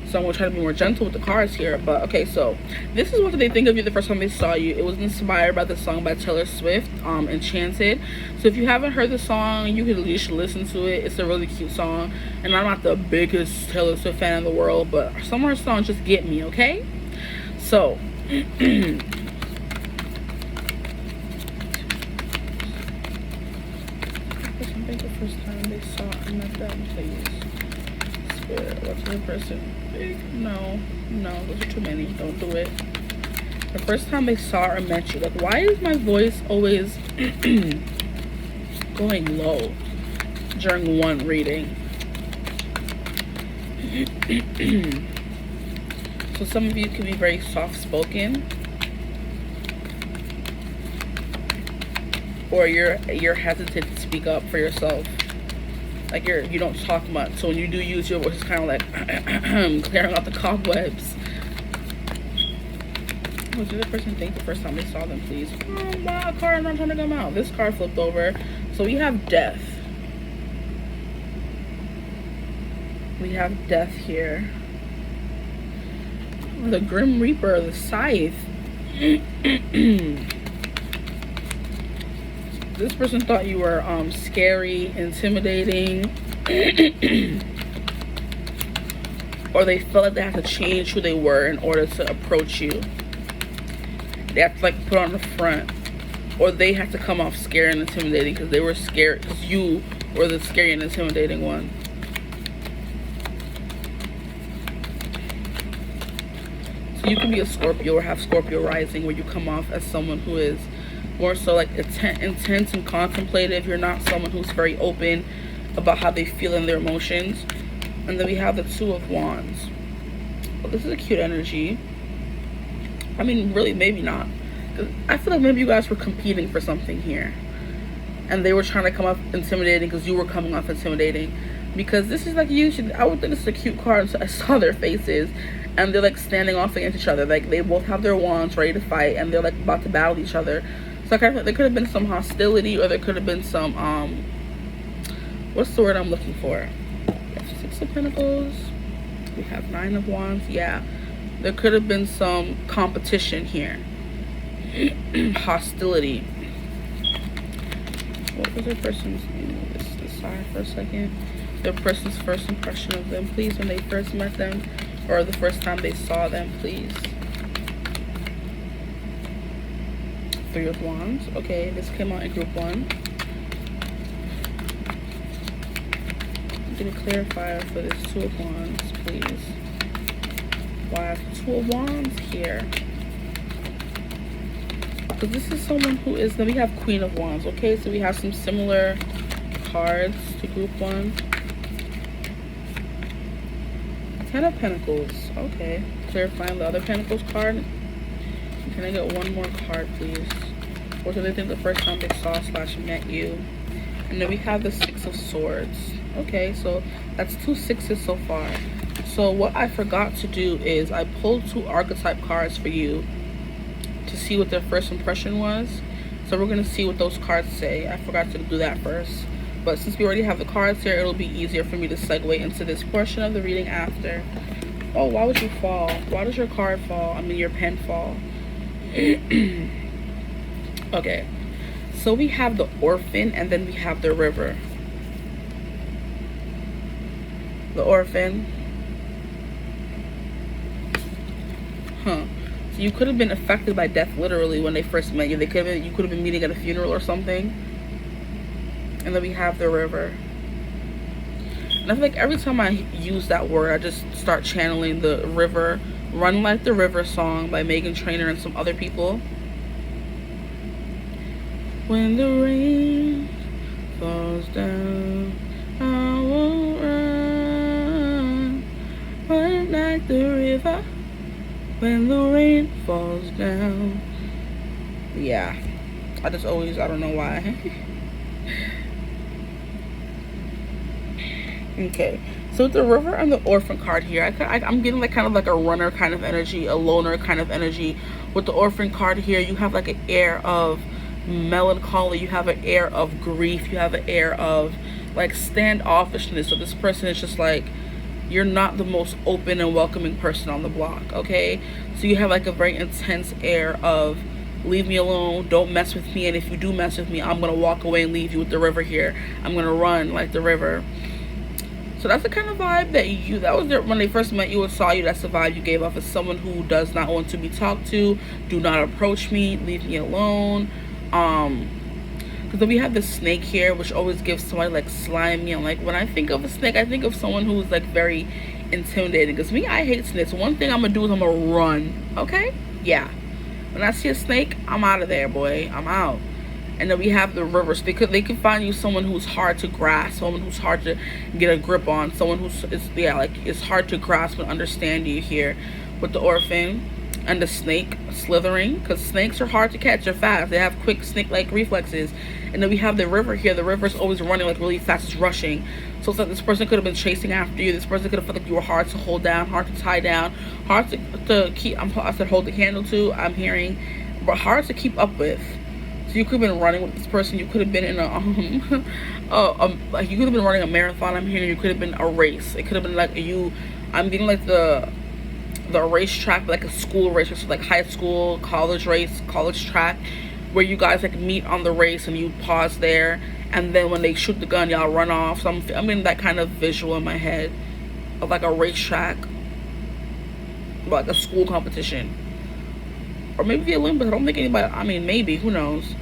Speaker 1: So I'm gonna try to be more gentle with the cards here. But okay, so this is what they think of you the first time they saw you. It was inspired by the song by Taylor Swift, Enchanted. So if you haven't heard the song, you could at least listen to it. It's a really cute song, and I'm not the biggest Taylor Swift fan in the world, but some of her songs just get me, okay? So I think the first time they saw I met them, please. Spirit, what's the person? No, those are too many. Don't do it. The first time they saw or met you, like, why is my voice always going low during one reading? So some of you can be very soft-spoken, or you're hesitant to speak up for yourself. Like you don't talk much, so when you do use your voice, it's kind of like clearing out the cobwebs. What did the person think the first time they saw them, please? Wow, a card, I'm not trying to come out. This card flipped over. So we have death. We have death here. The Grim Reaper, the Scythe. This person thought you were scary, intimidating, or they felt like they had to change who they were in order to approach you. They have to like put on the front, or they have to come off scary and intimidating because they were scared, because you were the scary and intimidating one. So you can be a Scorpio or have Scorpio rising, where you come off as someone who is more so like intense and contemplative. You're not someone who's very open about how they feel and their emotions. And then we have the Two of Wands. Well, this is a cute energy. I mean, really, maybe not. I feel like maybe you guys were competing for something here. And they were trying to come off intimidating because you were coming off intimidating. Because this is like, I would think this is a cute card. So I saw their faces. And they're like standing off against each other. Like they both have their wands ready to fight. And they're like about to battle each other. So I kind of, there could have been some hostility. Or there could have been some, what's the word I'm looking for? We have Six of Pentacles. We have Nine of Wands. Yeah. There could have been some competition here. Hostility. What was their person's name? This side for a second. Their person's first impression of them, please, when they first met them, or the first time they saw them, please. Three of Wands. Okay, this came out in group 1. Get a clarifier for this Two of Wands, please. Why I have Two of Wands here? Because this is someone who is, then we have Queen of Wands. Okay, so we have some similar cards to group 1. Ten of Pentacles. Okay, clarifying the other Pentacles card. Can I get one more card, please? What do they think the first time they saw / met you? And then we have the Six of Swords. Okay, so that's 2 sixes so far. So what I forgot to do is I pulled 2 archetype cards for you to see what their first impression was. So we're going to see what those cards say. I forgot to do that first. But since we already have the cards here, it'll be easier for me to segue into this portion of the reading after. Oh, why would you fall? Why does your card fall? I mean, your pen fall. Okay. So we have the Orphan and then we have the River. The Orphan. Huh. So you could have been affected by death literally when they first met you. You could have been meeting at a funeral or something. And then we have the River. And I feel like every time I use that word, I just start channeling the river. Run Like the River song by Meghan Trainor and some other people. When the rain falls down, I won't run. Run like the river when the rain falls down. Yeah, I just always, I don't know why. Okay, so with the River and the Orphan card here, I'm getting like kind of like a runner kind of energy, a loner kind of energy. With the Orphan card here, you have like an air of melancholy, you have an air of grief, you have an air of like standoffishness. So this person is just like, you're not the most open and welcoming person on the block, okay? So you have like a very intense air of leave me alone, don't mess with me, and if you do mess with me, I'm gonna walk away and leave you with the river here. I'm gonna run like the river. So that's the kind of vibe that was there when they first met you and saw you. That's the vibe you gave off as someone who does not want to be talked to. Do not approach me, leave me alone. Because then we have the snake here, which always gives somebody like slimy. And like when I think of a snake, I think of someone who's like very intimidating. Because me, I hate snakes. One thing I'm gonna do is I'm gonna run. Okay? Yeah. When I see a snake, I'm out of there, boy. I'm out. And then we have the Rivers, because they can find you someone who's hard to grasp, someone who's hard to get a grip on, someone who's it's hard to grasp and understand you here. With the Orphan and the snake slithering, because snakes are hard to catch. They're fast. They have quick snake-like reflexes. And then we have the River here. The River's always running like really fast. It's rushing. So it's like this person could have been chasing after you. This person could have felt like you were hard to hold down, hard to tie down, hard to keep. I said hold the candle to. I'm hearing, but hard to keep up with. So you could have been running with this person. You could have been in like you could have been running a marathon. I'm hearing you could have been a race. It could have been like I'm getting like the racetrack, like a school race, or like high school, college race, college track, where you guys like meet on the race and you pause there, and then when they shoot the gun, y'all run off. So I'm in that kind of visual in my head of like a racetrack, like a school competition, or maybe the Olympics. I don't think anybody. I mean, maybe, who knows?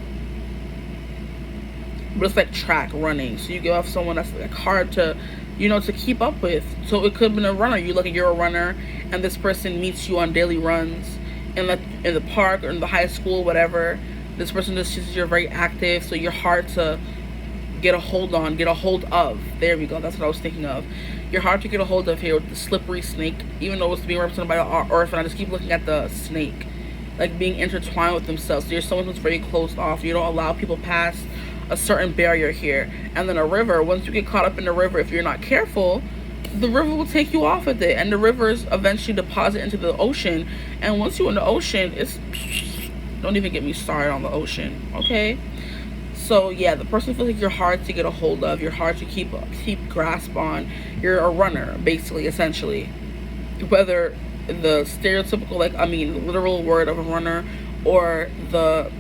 Speaker 1: But it's like track running, so you give off someone that's like hard to, to keep up with. So it could have been a runner. You're a runner, and this person meets you on daily runs in the park or in the high school, whatever. This person just sees you're very active, so you're hard to get a hold of. There we go. That's what I was thinking of. You're hard to get a hold of here with the slippery snake. Even though it's being represented by the earth, and I just keep looking at the snake, like being intertwined with themselves. So you're someone who's very closed off. You don't allow people past a certain barrier here. And then a river, once you get caught up in the river, if you're not careful, the river will take you off with it, and the rivers eventually deposit into the ocean. And once you're in the ocean, it's, don't even get me started on the ocean, okay? So yeah, the person feels like you're hard to get a hold of, you're hard to keep grasp on. You're a runner, basically, essentially, whether the stereotypical, like, I mean, literal word of a runner, or the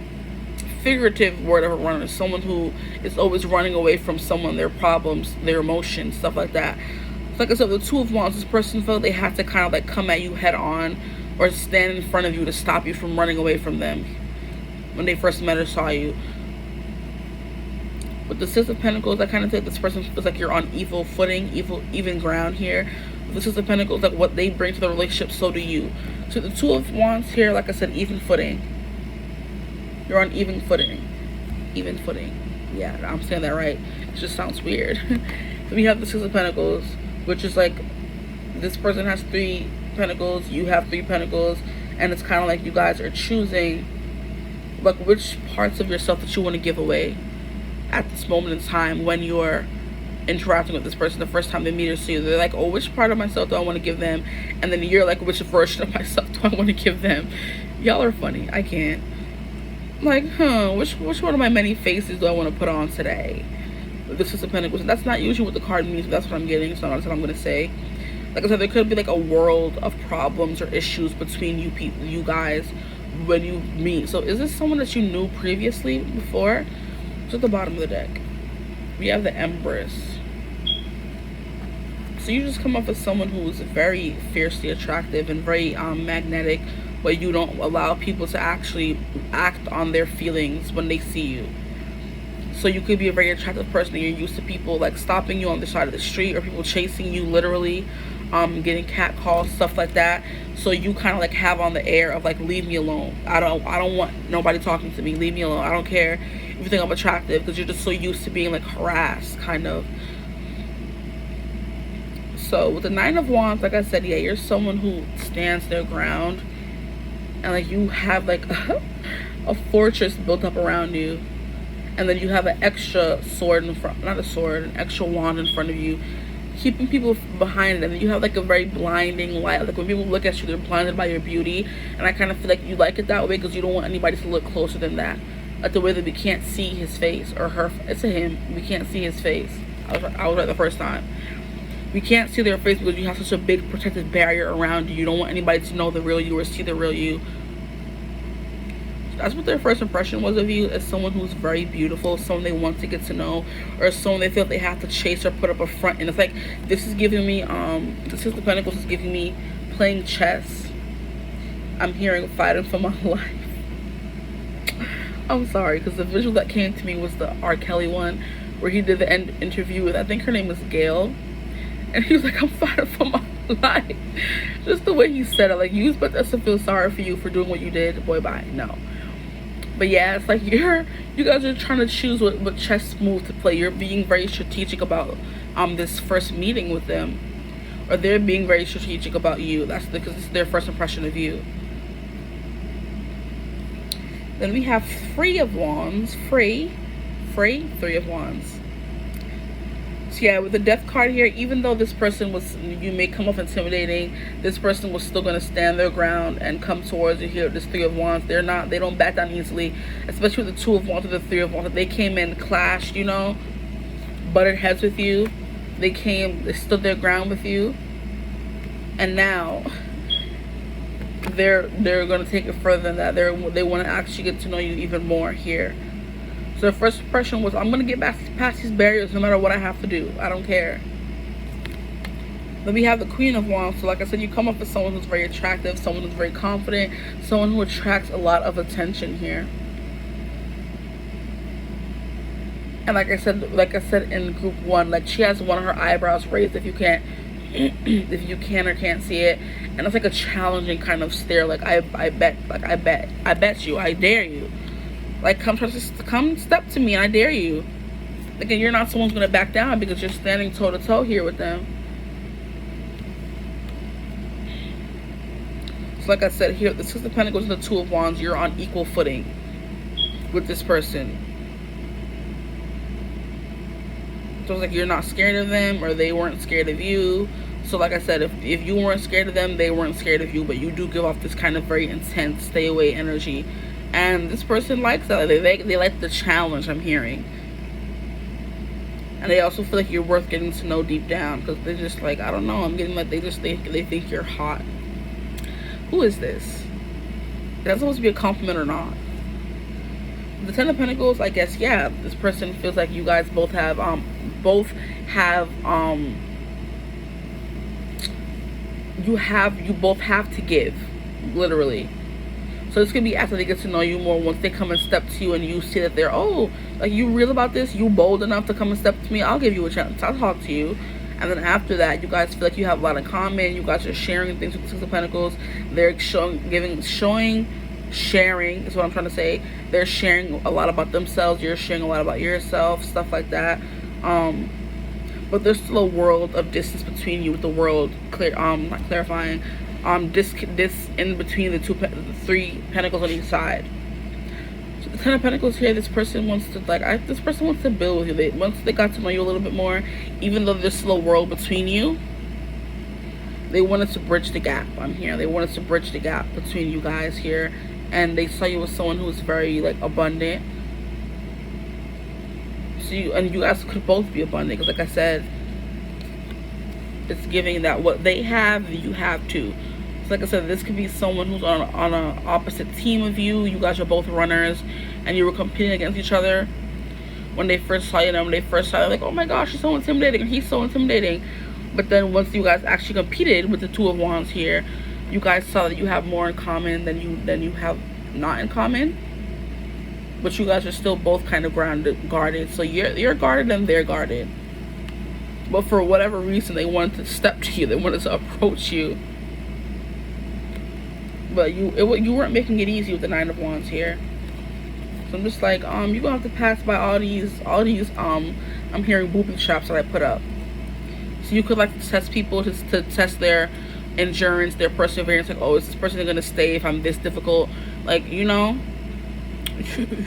Speaker 1: figurative word of a runner, someone who is always running away from someone, their problems, their emotions, stuff like that. Like I said, the Two of Wands, this person felt they had to kind of like come at you head on, or stand in front of you to stop you from running away from them when they first met or saw you. With the Six of Pentacles, I kind of think this person feels like you're on evil footing, even ground here. With the Six of Pentacles, like what they bring to the relationship, so do you. So the Two of Wands here, like I said, even footing. You're on even footing. Even footing. Yeah, I'm saying that right. It just sounds weird. Then we have the Six of Pentacles, which is like, this person has 3 pentacles, you have 3 pentacles, and it's kind of like you guys are choosing like which parts of yourself that you want to give away at this moment in time when you're interacting with this person the first time they meet or see you. They're like, oh, which part of myself do I want to give them? And then you're like, which version of myself do I want to give them? Y'all are funny. I can't. Like, which one of my many faces do I want to put on today? This is a Pentacles. That's not usually what the card means, but that's what I'm getting, so that's what I'm going to say. Like I said, there could be like a world of problems or issues between you guys when you meet. So is this someone that you knew previously before? It's at the bottom of the deck. We have the Empress. So you just come up with someone who's very fiercely attractive and very magnetic, but you don't allow people to actually act on their feelings when they see you. So you could be a very attractive person and you're used to people like stopping you on the side of the street, or people chasing you literally, getting cat calls, stuff like that. So you kind of like have on the air of like, leave me alone. I don't want nobody talking to me. Leave me alone. I don't care if you think I'm attractive, because you're just so used to being like harassed, kind of. So with the Nine of Wands, like I said, yeah, you're someone who stands their ground, and like you have like a fortress built up around you. And then you have an extra sword in front, not a sword, an extra wand in front of you, keeping people behind it. And then you have like a very blinding light. Like when people look at you, they're blinded by your beauty. And I kind of feel like you like it that way because you don't want anybody to look closer than that. Like the way that we can't see his face or her. It's a him. We can't see his face. I was right the first time. We can't see their face because you have such a big protective barrier around you. You don't want anybody to know the real you or see the real you. That's what their first impression was of you, as someone who's very beautiful, someone they want to get to know, or someone they feel they have to chase or put up a front. And it's like, this is giving me, the Six of Pentacles is giving me playing chess. I'm hearing fighting for my life. I'm sorry, because the visual that came to me was the R. Kelly one, where he did the end interview with, I think her name was Gail. And he was like, I'm fighting for my life. Just the way he said it, like, you expect us to feel sorry for you for doing what you did. Boy, bye. No. But yeah, it's like you guys are trying to choose what chess move to play. You're being very strategic about this first meeting with them, or they're being very strategic about you. That's because it's their first impression of you. Then we have Three of Wands. Three of Wands. So yeah, with the Death card here, even though this person you may come off intimidating, this person was still going to stand their ground and come towards you here with this Three of Wands. They don't back down easily, especially with the Two of Wands or the Three of Wands. They came in, clashed, you know, butted heads with you. They stood their ground with you. And now they're going to take it further than that. They want to actually get to know you even more here. So the first impression was, I'm going to get past these barriers no matter what I have to do. I don't care. Then we have the Queen of Wands. So like I said, you come up with someone who's very attractive, someone who's very confident, someone who attracts a lot of attention here. And like I said in group 1, like she has one of her eyebrows raised, if you can or can't see it. And it's like a challenging kind of stare, like I bet you, I dare you. Like, come step to me, and I dare you. Like, and you're not someone who's going to back down because you're standing toe-to-toe here with them. So like I said here, the Six of Pentacles and the Two of Wands, you're on equal footing with this person. So it's like you're not scared of them, or they weren't scared of you. So like I said, if you weren't scared of them, they weren't scared of you, but you do give off this kind of very intense stay away energy. And this person likes that. They like the challenge, I'm hearing. And they also feel like you're worth getting to know deep down, because they're just like, I don't know, I'm getting like they think you're hot. Who is this? Is that supposed to be a compliment or not? The Ten of Pentacles, I guess, yeah, this person feels like you guys both have you both have to give, literally. So this could be after they get to know you more, once they come and step to you and you see that they're, oh, like, you real about this, you bold enough to come and step to me, I'll give you a chance, I'll talk to you. And then after that, you guys feel like you have a lot in common, you guys are sharing things with the Six of Pentacles. They're sharing is what I'm trying to say. They're sharing a lot about themselves, you're sharing a lot about yourself, stuff like that. But there's still a world of distance between you, with the world not clarifying, this in between the three pentacles on each side. So the Ten of Pentacles here, this person wants to this person wants to build with you. Once they got to know you a little bit more, even though there's still a world between you, they wanted to bridge the gap. I'm here. They wanted to bridge the gap between you guys here, and they saw you as someone who was very like abundant. So you guys could both be abundant, because like I said, it's giving that what they have, you have too. So like I said, this could be someone who's on an opposite team of you. You guys are both runners, and you were competing against each other. When they first saw you, they're like, oh my gosh, she's so intimidating, and he's so intimidating. But then once you guys actually competed with the Two of Wands here, you guys saw that you have more in common than you have not in common. But you guys are still both kind of guarded. So you're guarded and they're guarded. But for whatever reason, they wanted to step to you. They wanted to approach you. But you weren't making it easy with the Nine of Wands here. So I'm just like, you're gonna have to pass by all these I'm hearing booby traps that I put up. So you could like to test people to test their endurance, their perseverance. Like, oh, is this person gonna stay if I'm this difficult? Like, you know,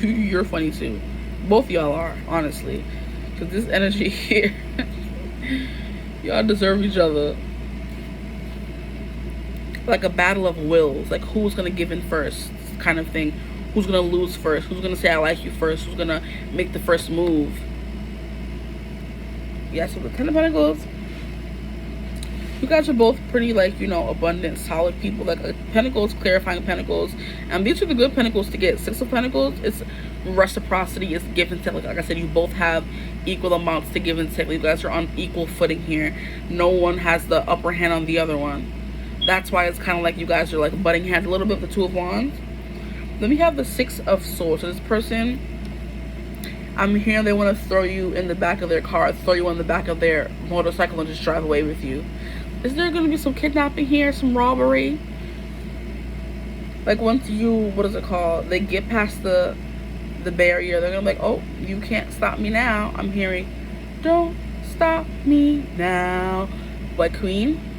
Speaker 1: you're funny too. Both y'all are, honestly. Because this energy here, y'all deserve each other. Like a battle of wills. Like, who's gonna give in first, kind of thing. Who's gonna lose first? Who's gonna say I like you first? Who's gonna make the first move? Yeah, so the Ten of Pentacles, you guys are both pretty, like, you know, abundant, solid people. Like, Pentacles, clarifying Pentacles, and these are the good Pentacles to get. Six of Pentacles, it's reciprocity, it's give and take. Like I said, you both have equal amounts to give and take. You guys are on equal footing here. No one has the upper hand on the other one. That's why it's kind of like you guys are like butting heads a little bit with the Two of Wands. Then we have the Six of Swords. So this person, I'm hearing they want to throw you in the back of their car, throw you on the back of their motorcycle and just drive away with you. Is there going to be some kidnapping here, some robbery? Like, once you, what is it called? They get past the barrier, they're going to be like, oh, you can't stop me now. I'm hearing, don't stop me now. But Queen,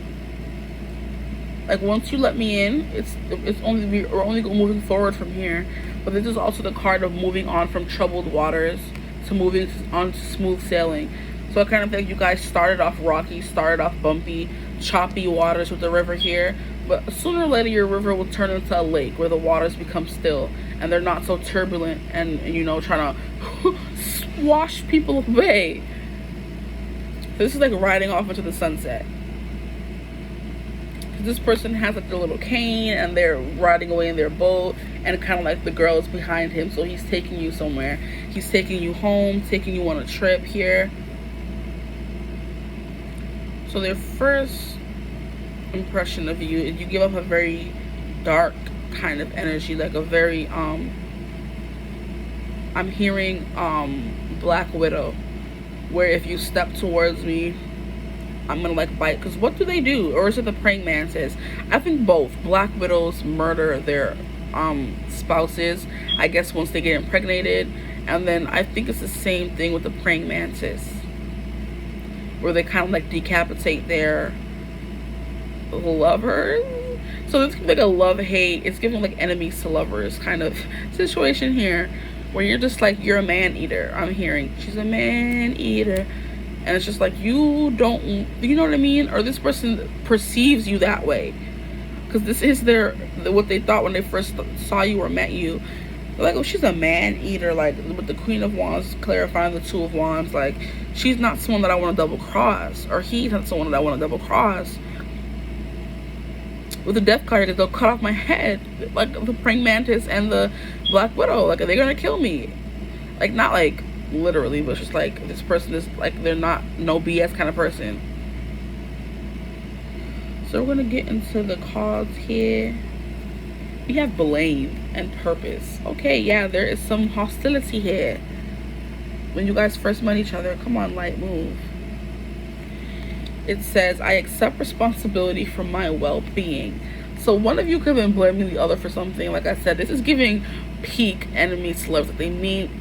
Speaker 1: like, once you let me in, we're only moving forward from here. But this is also the card of moving on from troubled waters to moving on to smooth sailing. So I kind of think you guys started off rocky, started off bumpy, choppy waters with the river here. But sooner or later, your river will turn into a lake where the waters become still and they're not so turbulent and you know, trying to wash people away. This is like riding off into the sunset. This person has like their little cane and they're riding away in their boat, and kind of like the girl is behind him, so he's taking you somewhere. He's taking you home, taking you on a trip here. So their first impression of you is you give off a very dark kind of energy, like a very I'm hearing Black Widow, where if you step towards me, I'm gonna like bite. Because what do they do? Or is it the praying mantis? I think both. Black widows murder their spouses, I guess, once they get impregnated. And then I think it's the same thing with the praying mantis, where they kind of like decapitate their lovers. So this could be like a love-hate. It's giving like enemies to lovers kind of situation here, where you're just like, you're a man eater. I'm hearing she's a man eater, and it's just like, you don't, you know what I mean? Or this person perceives you that way, because this is what they thought when they first saw you or met you. They're like, oh, she's a man eater. Like with the Queen of Wands clarifying the Two of Wands, like she's not someone that I want to double cross, or he's not someone that I want to double cross. With the Death card, they'll cut off my head, like the praying mantis and the Black Widow. Like, they're gonna kill me. Like, not like literally, but just like, this person is like, they're not no BS kind of person. So we're gonna get into the cards here. We have blame and purpose. Okay, yeah, there is some hostility here. When you guys first met each other, come on, light, move. It says, I accept responsibility for my well-being. So one of you could have been blaming the other for something. Like I said, this is giving peak enemy slugs that they meet,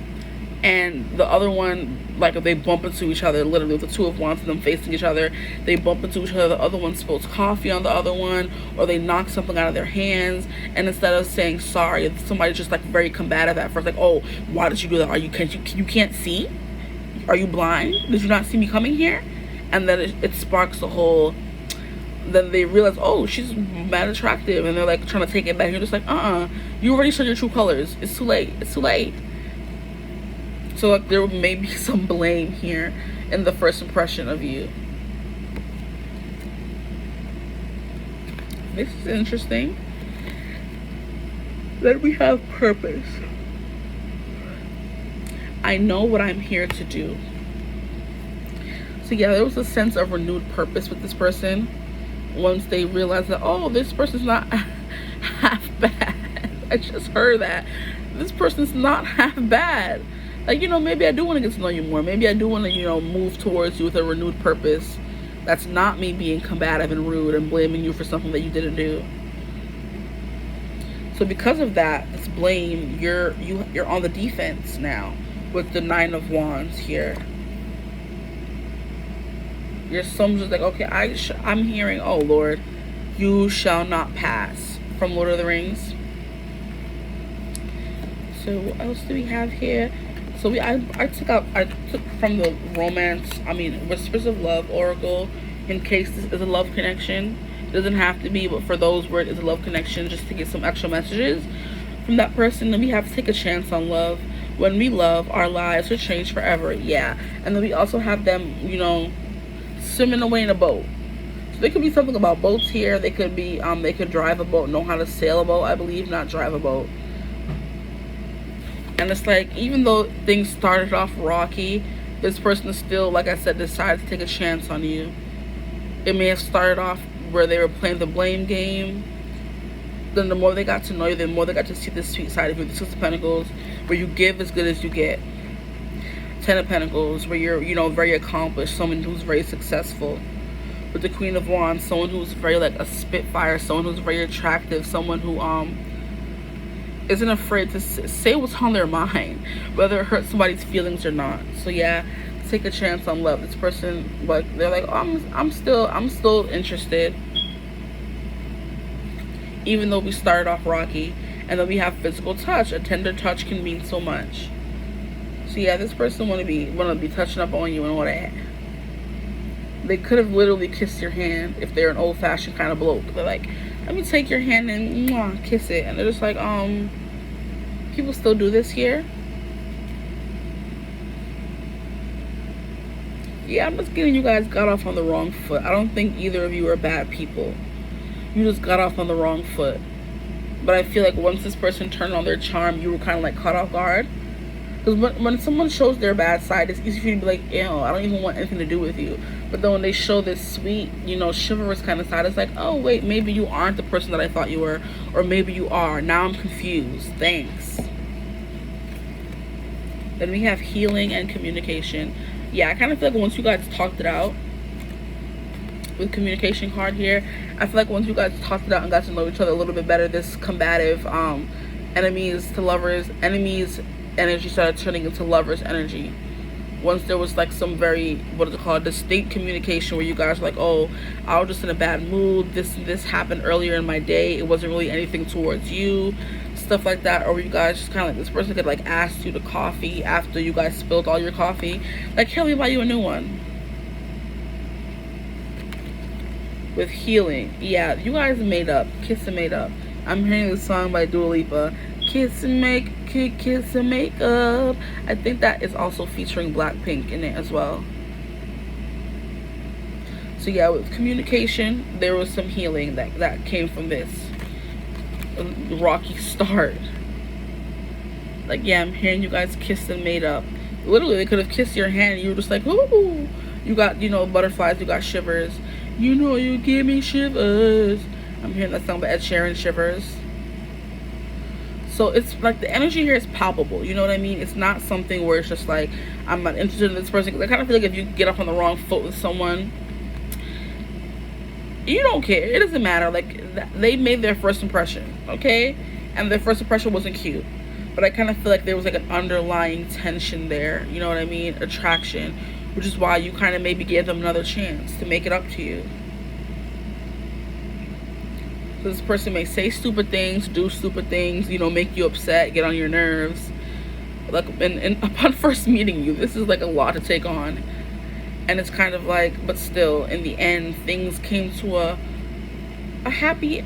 Speaker 1: and the other one, like if they bump into each other, literally with the Two of Wands and them facing each other, they bump into each other, the other one spills coffee on the other one, or they knock something out of their hands, and instead of saying sorry, somebody's just like very combative at first, like, oh, why did you do that? Are you can't see? Are you blind? Did you not see me coming here? And then it sparks the whole, then they realize, oh, she's mad attractive, and they're like trying to take it back. You're just like, you already showed your true colors. It's too late. It's too late. So like, there may be some blame here in the first impression of you. This is interesting. Then we have purpose. I know what I'm here to do. So yeah, there was a sense of renewed purpose with this person once they realized that, oh, this person's not half bad. I just heard that. This person's not half bad. Like, you know, maybe I do want to get to know you more. Maybe I do want to, you know, move towards you with a renewed purpose. That's not me being combative and rude and blaming you for something that you didn't do. So because of that, this blame, you're on the defense now with the Nine of Wands here. Your someone's just like, okay, I'm hearing, oh Lord, you shall not pass, from Lord of the Rings. So what else do we have here? So I took from the Whispers of Love Oracle, in case this is a love connection. It doesn't have to be, but for those where it is a love connection, just to get some extra messages from that person. Then we have to take a chance on love. When we love, our lives will change forever. Yeah. And then we also have them, you know, swimming away in a boat. So there could be something about boats here. They could be they could drive a boat, know how to sail a boat, I believe, not drive a boat. And it's like, even though things started off rocky, this person is still, like I said, decided to take a chance on you. It may have started off where they were playing the blame game. Then the more they got to know you, the more they got to see the sweet side of you. The Six of Pentacles, where you give as good as you get. Ten of Pentacles, where you're, you know, very accomplished, someone who's very successful. With the Queen of Wands, someone who's very like a spitfire, someone who's very attractive, someone who isn't afraid to say what's on their mind, whether it hurts somebody's feelings or not. So yeah, take a chance on love. This person, like, they're like, oh, I'm still interested, even though we started off rocky. And then we have physical touch. A tender touch can mean so much. So yeah, this person wanna be touching up on you and all that. They could have literally kissed your hand if they're an old-fashioned kind of bloke. They're like, let me take your hand and mwah, kiss it. And they're just like, people still do this here? Yeah, I'm just getting you guys got off on the wrong foot. I don't think either of you are bad people. You just got off on the wrong foot. But I feel like once this person turned on their charm, you were kind of like caught off guard. Because when someone shows their bad side, it's easy for you to be like, ew, I don't even want anything to do with you. But then when they show this sweet, you know, chivalrous kind of side, it's like, oh, wait, maybe you aren't the person that I thought you were. Or maybe you are. Now I'm confused. Thanks. Then we have healing and communication. Yeah, I kind of feel like once you guys talked it out, with communication card here, I feel like once you guys talked it out and got to know each other a little bit better, this combative enemies to lovers, enemies energy started turning into lovers energy, once there was like some very, what is it called, distinct communication where you guys were like, oh, I was just in a bad mood, this happened earlier in my day, it wasn't really anything towards you, stuff like that. Or you guys just kind of like, this person could like ask you to coffee after you guys spilled all your coffee, like, here, let me buy you a new one. With healing, yeah, you guys made up, kiss and made up. I'm hearing this song by Dua Lipa, kiss and make up. I think that is also featuring Blackpink in it as well. So yeah, with communication, there was some healing that came from this rocky start. Like, yeah, I'm hearing you guys kissed and made up. Literally, they could have kissed your hand and you were just like, ooh, you got, you know, butterflies, you got shivers. You know, you give me shivers. I'm hearing that song by Ed Sheeran, Shivers. So it's like the energy here is palpable, you know what I mean? It's not something where it's just like, I'm not interested in this person. Because I kind of feel like if you get off on the wrong foot with someone, you don't care. It doesn't matter. Like, they made their first impression, okay? And their first impression wasn't cute. But I kind of feel like there was like an underlying tension there, you know what I mean? Attraction, which is why you kind of maybe gave them another chance to make it up to you. So this person may say stupid things, do stupid things, you know, make you upset, get on your nerves. Like, and upon first meeting you, this is like a lot to take on. And it's kind of like, but still, in the end, things came to a happy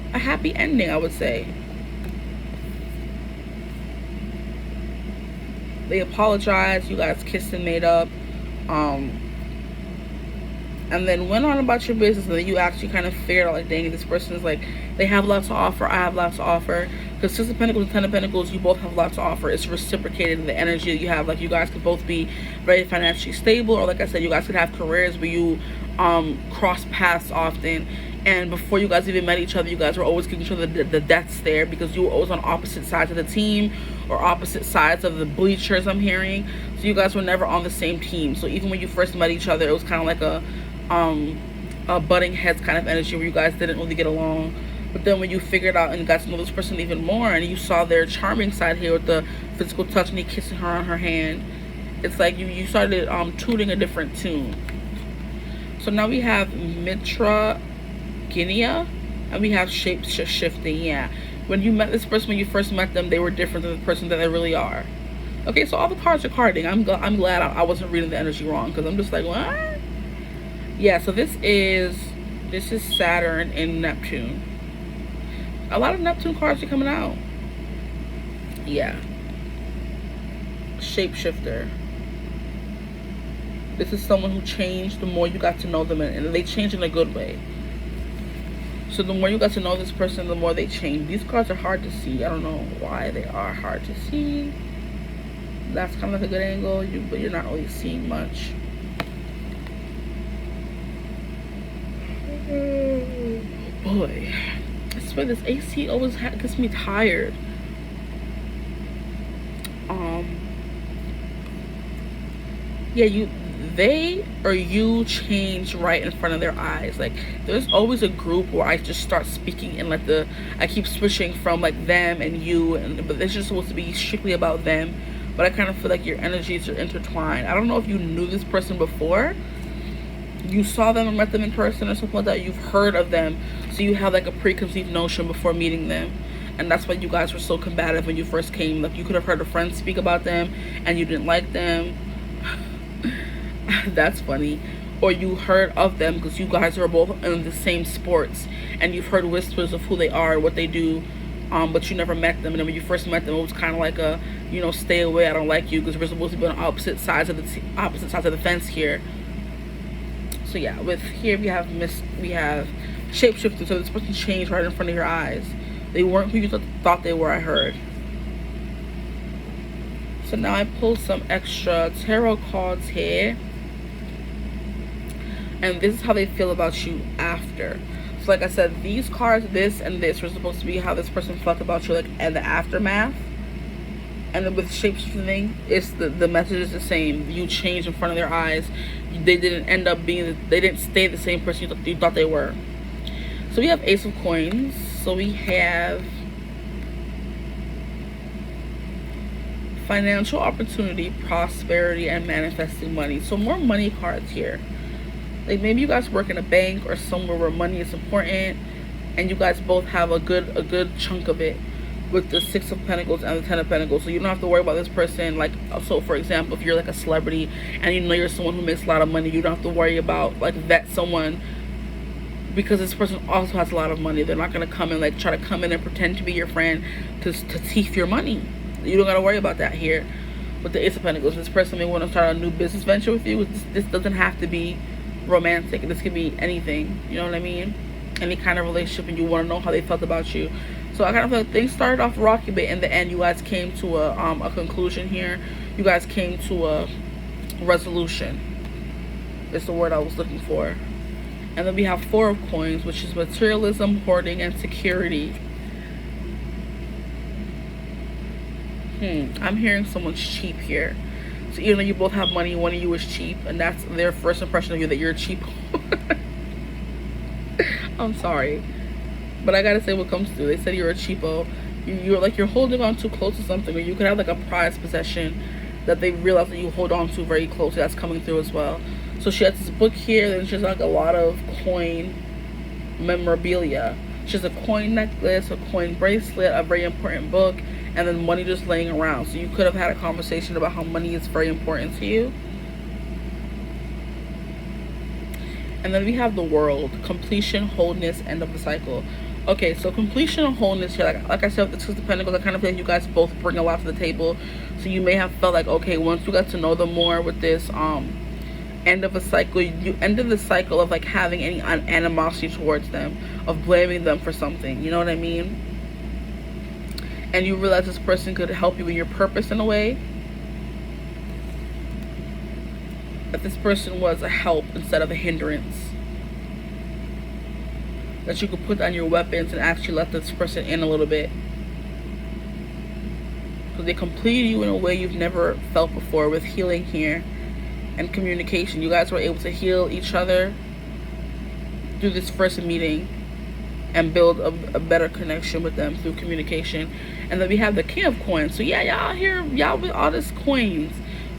Speaker 1: ending, I would say. They apologized, you guys kissed and made up, and then went on about your business. And then you actually kind of figured out, like, dang, this person is like, they have lots to offer, I have lots to offer. Because Six of Pentacles and Ten of Pentacles, you both have lots to offer. It's reciprocated in the energy that you have. Like, you guys could both be very financially stable, or like I said, you guys could have careers where you cross paths often. And before you guys even met each other, you guys were always giving each other the death stare, because you were always on opposite sides of the team or opposite sides of the bleachers, I'm hearing. So you guys were never on the same team. So even when you first met each other, it was kind of like a butting heads kind of energy where you guys didn't really get along. But then when you figured out and got to know this person even more, and you saw their charming side here with the physical touch and he kissing her on her hand, it's like you started tooting a different tune. So now we have Mitra Guinea, and we have shape shifting. Yeah, when you met this person, when you first met them, they were different than the person that they really are. Okay, so all the cards are carding. I'm glad I wasn't reading the energy wrong, because I'm just like, what? Yeah, so this is Saturn and Neptune. A lot of Neptune cards are coming out. Yeah. Shapeshifter. This is someone who changed the more you got to know them, and they changed in a good way. So the more you got to know this person, the more they change. These cards are hard to see. I don't know why they are hard to see. That's kind of like a good angle, but you're not really seeing much. Oh boy. I swear this AC always gets me tired. Yeah, they or you change right in front of their eyes. Like, there's always a group where I just start speaking and like I keep switching from like them and you, but it's just supposed to be strictly about them. But I kind of feel like your energies are intertwined. I don't know if you knew this person before, you saw them or met them in person or something like that. You've heard of them, so you have like a preconceived notion before meeting them, and that's why you guys were so combative when you first came. Like, you could have heard a friend speak about them and you didn't like them. That's funny. Or you heard of them because you guys are both in the same sports, and you've heard whispers of who they are, what they do, but you never met them. And then when you first met them, it was kind of like a, you know, stay away, I don't like you, because we're supposed to be on opposite sides of the fence here. So yeah, with here we have shapeshifting. So this person changed right in front of your eyes. They weren't who you thought they were, I heard. So now I pulled some extra tarot cards here, and this is how they feel about you after. So like I said, these cards, this and this, were supposed to be how this person felt about you, like, in the aftermath. And then with shapeshifting, it's the message is the same. You changed in front of their eyes. They didn't end up being, they didn't stay the same person you thought they were. So we have Ace of Coins. So we have financial opportunity, prosperity, and manifesting money. So more money cards here. Like maybe you guys work in a bank or somewhere where money is important, and you guys both have a good chunk of it with the Six of Pentacles and the Ten of Pentacles. So you don't have to worry about this person. Like, so for example, if you're like a celebrity and you know you're someone who makes a lot of money, you don't have to worry about like vet someone, because this person also has a lot of money. They're not going to come and like try to come in and pretend to be your friend to thief your money. You don't got to worry about that here with the Ace of Pentacles. This person may want to start a new business venture with you. This doesn't have to be romantic. This could be anything, you know what I mean? Any kind of relationship, and you want to know how they felt about you. So I kind of feel like things started off rocky, but in the end you guys came to a conclusion here. You guys came to a resolution. It's the word I was looking for. And then we have Four of Coins, which is materialism, hoarding, and security. I'm hearing someone's cheap here. So even though you both have money, one of you is cheap, and that's their first impression of you, that you're cheap. I'm sorry, but I gotta say what comes through. They said you're a cheapo. You're like, you're holding on too close to something, or you could have like a prized possession that they realize that you hold on to very closely. That's coming through as well. So she has this book here, and she has like a lot of coin memorabilia. She has a coin necklace, a coin bracelet, a very important book, and then money just laying around. So you could have had a conversation about how money is very important to you. And then we have the World, completion, wholeness, end of the cycle. Okay, so completion and wholeness here, like I said with the Two of Pentacles, I kind of feel like you guys both bring a lot to the table. So you may have felt like, okay, once you got to know them more with this end of a cycle, you ended the cycle of like having any animosity towards them, of blaming them for something, you know what I mean? And you realize this person could help you with your purpose in a way. That this person was a help instead of a hindrance. That you could put down your weapons and actually let this person in a little bit. Because they completed you in a way you've never felt before, with healing here and communication. You guys were able to heal each other through this first meeting and build a better connection with them through communication. And then we have the King of Coins. So yeah, y'all here, y'all with all this coins.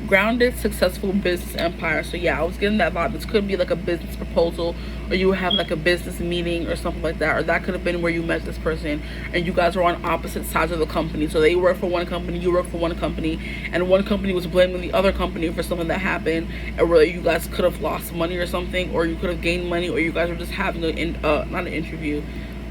Speaker 1: Grounded, successful business empire. So yeah, I was getting that vibe. This could be like a business proposal, or you have like a business meeting or something like that, or that could have been where you met this person and you guys were on opposite sides of the company. So they work for one company, you work for one company, and one company was blaming the other company for something that happened, and where you guys could have lost money or something, or you could have gained money, or you guys were just having not an interview,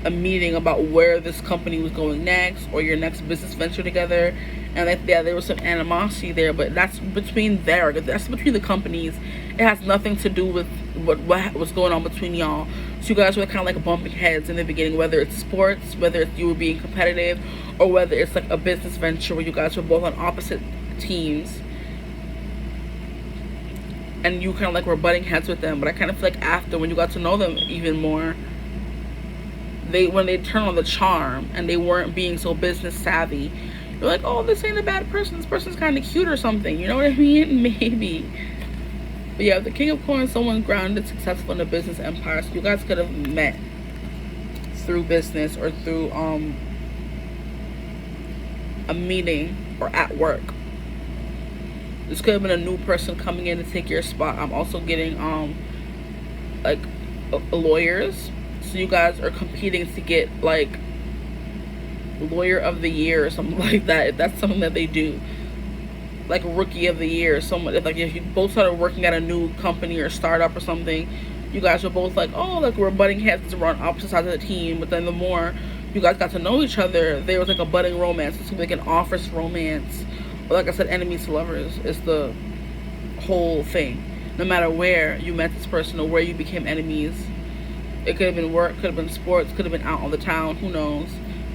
Speaker 1: a meeting about where this company was going next, or your next business venture together. And yeah, there was some animosity there, but that's between the companies. It has nothing to do with what was going on between y'all. So you guys were kind of like bumping heads in the beginning, whether it's sports, whether it's you were being competitive, or whether it's like a business venture where you guys were both on opposite teams and you kind of like were butting heads with them. But I kind of feel like after, when you got to know them even more, when they turned on the charm and they weren't being so business savvy, you're like, oh, this ain't a bad person, this person's kind of cute or something, you know what I mean? Maybe. But yeah, the King of Coins, someone grounded, successful in a business empire. So you guys could have met through business, or through a meeting, or at work. This could have been a new person coming in to take your spot. I'm also getting like lawyers. So you guys are competing to get like lawyer of the year or something like that, if that's something that they do, like rookie of the year, or someone, if you both started working at a new company or startup or something, you guys were both like, oh, like we're butting heads, we're on opposite sides of the team. But then the more you guys got to know each other, there was like a budding romance. It's like an office romance, or like I said, enemies to lovers is the whole thing. No matter where you met this person or where you became enemies, it could have been work, could have been sports, could have been out on the town, who knows.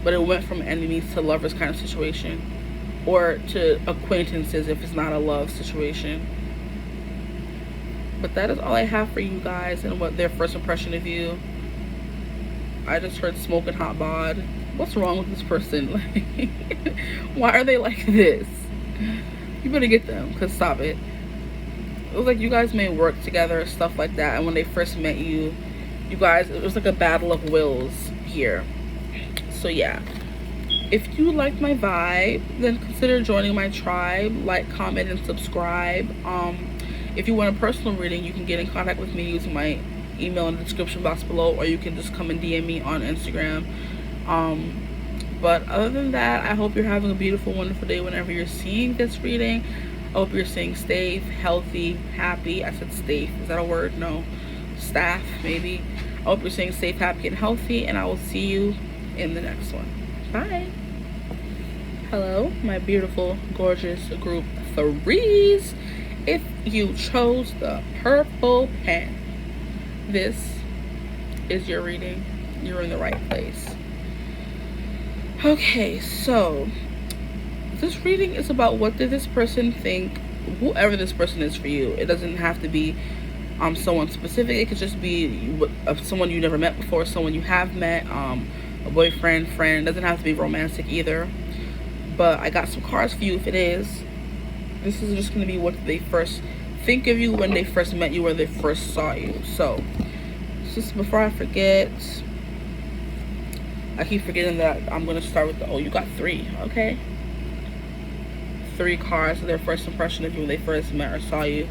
Speaker 1: But it went from enemies to lovers kind of situation, or to acquaintances if it's not a love situation. But that is all I have for you guys, and what their first impression of you. I just heard smoking hot bod. What's wrong with this person? Like, why are they like this? You better get them, because stop it. It was like you guys may work together, stuff like that, and when they first met you, you guys, it was like a battle of wills here. So yeah, If you like my vibe, then consider joining my tribe. Like, comment, and subscribe. If you want a personal reading, you can get in contact with me using my email in the description box below, or you can just come and DM me on Instagram. But other than that, I hope you're having a beautiful, wonderful day whenever you're seeing this reading. I hope you're staying safe, healthy, happy. I said safe. Is that a word? No. Staff, maybe. I hope you're staying safe, happy, and healthy, and I will see you in the next one. Bye. Hello, my beautiful, gorgeous group threes. If you chose the purple pen, this is your reading. You're in the right place. Okay, so this reading is about what did this person think, whoever this person is for you. It doesn't have to be someone specific. It could just be someone you never met before, someone you have met, a boyfriend, friend. It doesn't have to be romantic either. But I got some cards for you if it is. This is just going to be what they first think of you when they first met you or they first saw you. So, just before I forget, I keep forgetting that I'm going to start with you got 3, okay? 3 cards for their first impression of you when they first met or saw you.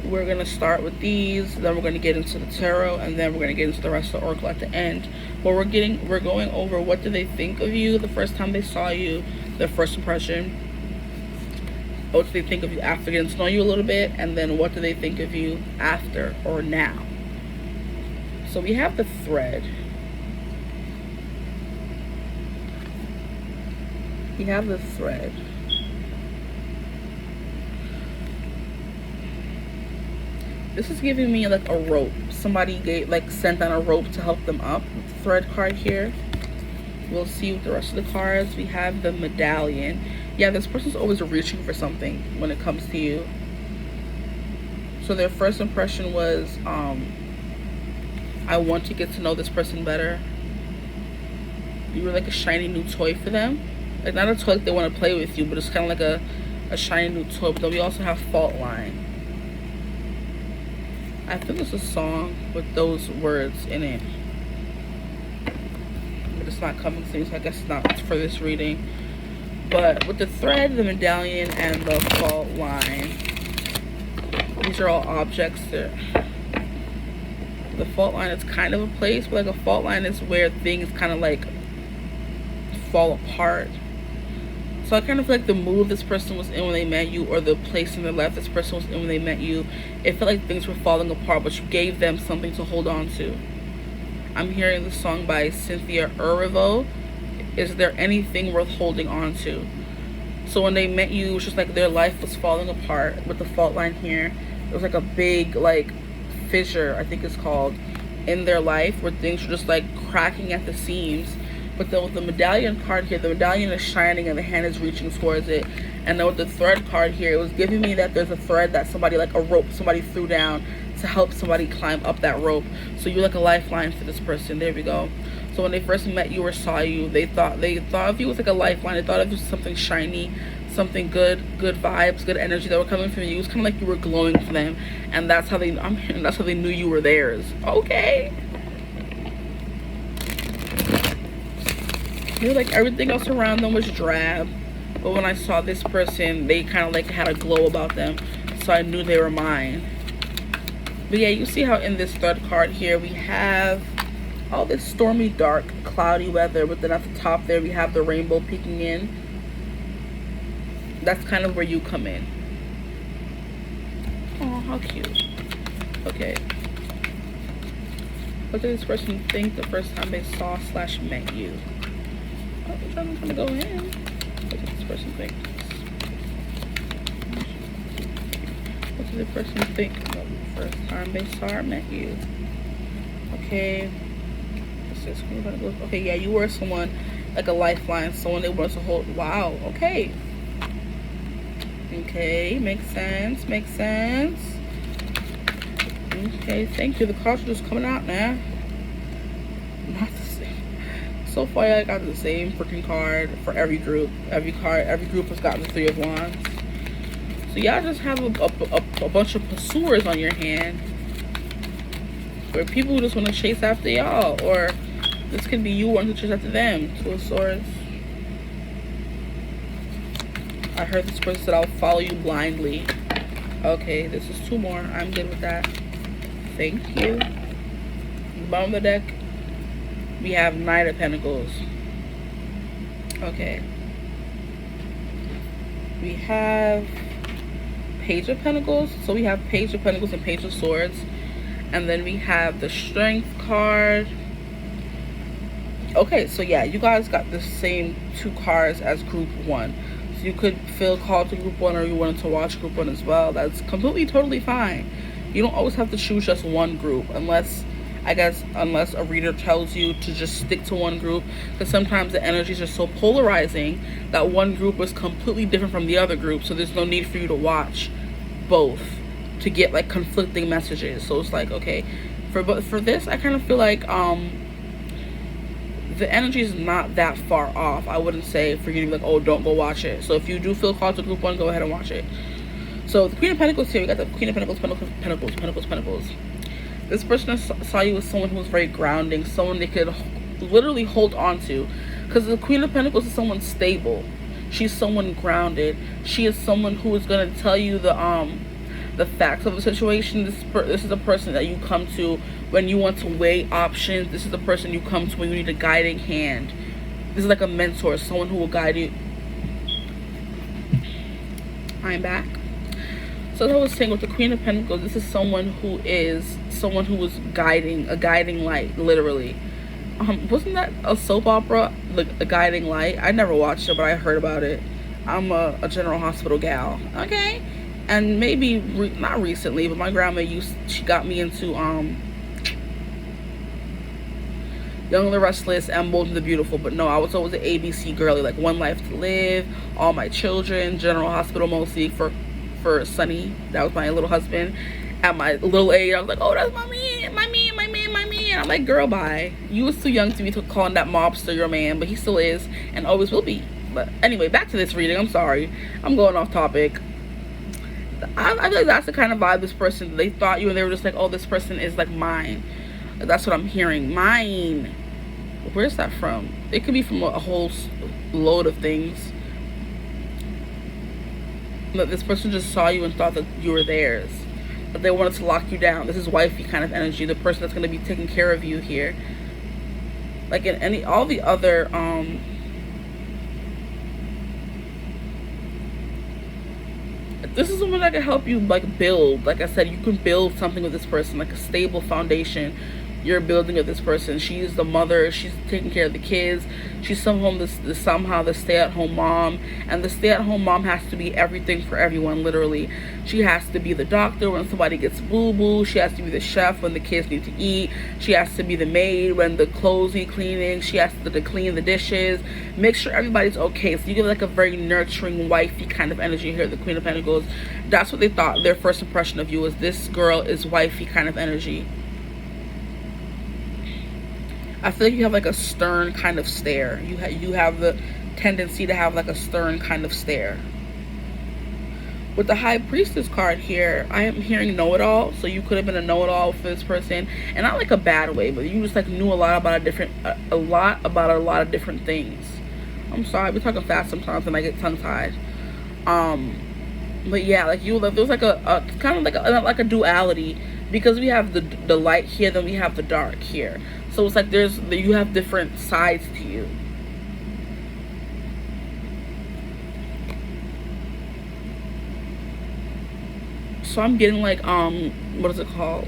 Speaker 1: We're going to start with these, then we're going to get into the tarot, and then we're going to get into the rest of the oracle at the end. But we're going over what did they think of you the first time they saw you, their first impression. What do they think of you after getting to know you a little bit, and then what do they think of you after or now. So we have the thread. We have the thread. This is giving me like a rope. Somebody sent on a rope to help them up. The thread card here. We'll see with the rest of the cards. We have the medallion. Yeah, this person's always reaching for something when it comes to you. So their first impression was, I want to get to know this person better. You were like a shiny new toy for them. Like, not a toy like they want to play with you, but it's kind of like a shiny new toy. But then we also have fault line. I think it's a song with those words in it. But it's not coming to me, so I guess it's not for this reading. But with the thread, the medallion, and the fault line, these are all objects there. The fault line is kind of a place, but like a fault line is where things kind of like fall apart. So I kind of feel like the mood this person was in when they met you, or the place in their life this person was in when they met you, it felt like things were falling apart, but you gave them something to hold on to. I'm hearing the song by Cynthia Erivo, Is There Anything Worth Holding On To? So when they met you, it was just like their life was falling apart. With the fault line here, it was like a big like fissure, I think it's called, in their life, where things were just like cracking at the seams. But then with the medallion card here, the medallion is shining and the hand is reaching towards it. And then with the thread card here, it was giving me that there's a thread that somebody, like a rope, somebody threw down to help somebody climb up that rope. So you're like a lifeline for this person. There we go. So when they first met you or saw you, they thought of you as like a lifeline. They thought of you as something shiny, something good vibes, good energy that were coming from you. It was kind of like you were glowing for them, and that's how that's how they knew you were theirs. Okay. Like everything else around them was drab, but when I saw this person, they kind of like had a glow about them, so I knew they were mine. But yeah, you see how in this third card here we have all this stormy, dark, cloudy weather, but then at the top there we have the rainbow peeking in. That's kind of where you come in. Oh, how cute. Okay, what did this person think the first time they saw / met you? I'm gonna go in. What did this person think? What did the person think the first time they saw or met you? Okay. Okay, yeah, you were someone like a lifeline, someone they wanted to hold. Wow, okay. Okay, makes sense, makes sense. Okay, thank you. The cards are just coming out now. Not the same. So far, I got the same freaking card for every group. Every group has gotten the 3 of Wands. So y'all just have a bunch of pursuers on your hand, or people who just want to chase after y'all, or This could be you wanting to chase after them. Two of Swords. I heard this person said, I'll follow you blindly. Okay, this is 2 more. I'm good with that. Thank you. Bottom of the deck, we have Knight of Pentacles. Okay. We have Page of Pentacles. So we have Page of Pentacles and Page of Swords. And then we have the Strength card. Okay, so yeah, you guys got the same 2 cards as Group 1. So you could feel called to Group 1, or you wanted to watch Group 1 as well. That's completely, totally fine. You don't always have to choose just one group, unless a reader tells you to just stick to one group, because sometimes the energies are so polarizing that one group is completely different from the other group, so there's no need for you to watch both to get like conflicting messages. So it's like, okay, for this, I kind of feel like the energy is not that far off. I wouldn't say for you to be like, oh, don't go watch it. So if you do feel called to Group 1, go ahead and watch it. So the Queen of Pentacles here, we got the Queen of Pentacles, Pentacles. This person saw you as someone who was very grounding, someone they could literally hold on to. Because the Queen of Pentacles is someone stable. She's someone grounded. She is someone who is going to tell you the facts of the situation. This is a person that you come to when you want to weigh options. This is the person you come to when you need a guiding hand. This is like a mentor, someone who will guide you. I'm back. So as I was saying, with the Queen of Pentacles, this is someone who was guiding, a guiding light, literally. Wasn't that a soap opera, like The Guiding Light? I never watched it, but I heard about it. I'm a General Hospital gal, okay? And maybe not recently, but my grandma she got me into Young and the Restless and Bold and the Beautiful. But no, I was always an ABC girly, like One Life to Live, All My Children, General Hospital mostly for Sonny. That was my little husband. At my little age, I was like, oh, that's my man. And I'm like, girl, bye. You was too young to be calling that mobster your man, but he still is and always will be. But anyway, back to this reading. I'm sorry, I'm going off topic. I feel like that's the kind of vibe this person, they thought you and they were just like, oh, this person is like mine. That's what I'm hearing. Mine. Where's that from? It could be from a whole load of things. But this person just saw you and thought that you were theirs, but they wanted to lock you down. This is wifey kind of energy. The person that's going to be taking care of you here, like in all the other this is someone that can help you like build. Like I said, you can build something with this person, like a stable foundation you're building with this person. She's the mother, she's taking care of the kids, she's somehow the stay-at-home mom, and the stay-at-home mom has to be everything for everyone, literally. She has to be the doctor when somebody gets boo-boo, she has to be the chef when the kids need to eat, she has to be the maid when the clothes need cleaning, she has to clean the dishes, make sure everybody's okay. So you get like a very nurturing, wifey kind of energy here, the Queen of Pentacles. That's what they thought. Their first impression of you was, this girl is wifey kind of energy. I feel like you have like a stern kind of stare. You have the tendency to have like a stern kind of stare. With the High Priestess card here, I am hearing know-it-all. So you could have been a know-it-all for this person, and not like a bad way, but you just like knew a lot about a lot of different things. I'm sorry, we're talking fast sometimes and I get tongue-tied. But yeah, like there's like a kind of like a duality, because we have the light here, then we have the dark here. So it's like you have different sides to you. So I'm getting like what is it called?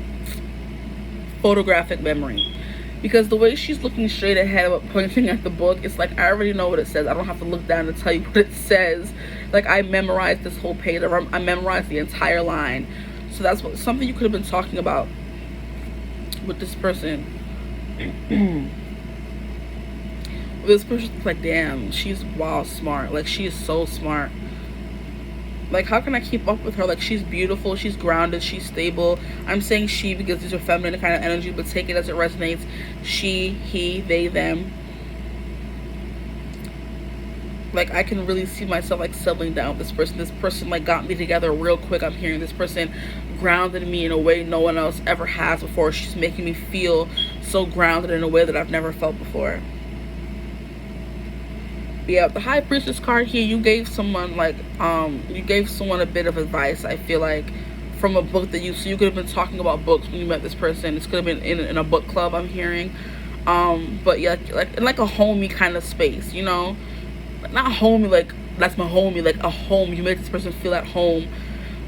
Speaker 1: Photographic memory. Because the way she's looking straight ahead but pointing at the book, it's like I already know what it says. I don't have to look down to tell you what it says. Like I memorized this whole page. I memorized the entire line. So that's something you could have been talking about with this person. This person's like, damn, she's wild smart. Like she is so smart. Like how can I keep up with her? Like she's beautiful, she's grounded, she's stable. I'm saying she because these are feminine kind of energy, but take it as it resonates. She, he, they, them. Like I can really see myself like settling down with this person. This person like got me together real quick. I'm hearing this person grounded me in a way no one else ever has before. She's making me feel so grounded in a way that I've never felt before. But yeah, the High Priestess card here, you gave someone like you gave someone a bit of advice, I feel like, from a book that you could have been talking about books when you met this person. This could have been in a book club, I'm hearing. But yeah, like in like a homey kind of space, you know, not homey like that's my homie, like a home. You make this person feel at home.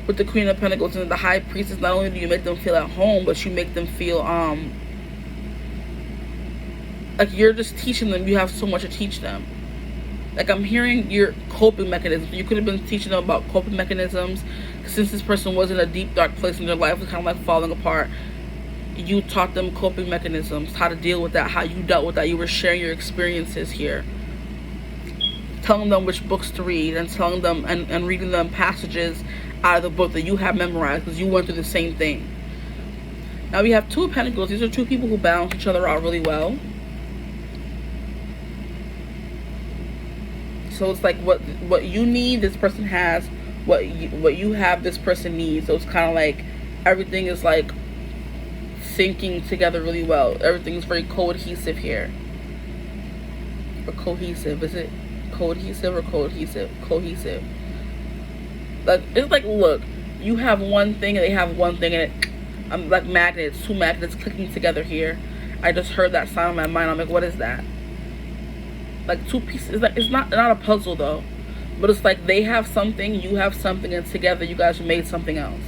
Speaker 1: With the Queen of Pentacles and the High Priestess, not only do you make them feel at home, but you make them feel like you're just teaching them. You have so much to teach them. Like I'm hearing your coping mechanisms. You could have been teaching them about coping mechanisms. Since this person was in a deep, dark place in their life, was kind of like falling apart. You taught them coping mechanisms, how to deal with that, how you dealt with that. You were sharing your experiences here. Telling them which books to read and telling them and reading them passages out of the book that you have memorized because you went through the same thing. Now we have Two of Pentacles. These are two people who balance each other out really well. So it's like what you need, this person has. What you have, this person needs. So it's kind of like everything is like syncing together really well. Everything is very cohesive here. Or cohesive. Is it cohesive or cohesive? Cohesive. Like it's like, look, you have one thing and they have one thing, and I'm like magnets, two magnets clicking together here. I just heard that sound in my mind. I'm like, what is that? Like two pieces. It's like it's not a puzzle though, but it's like they have something, you have something, and together you guys made something else.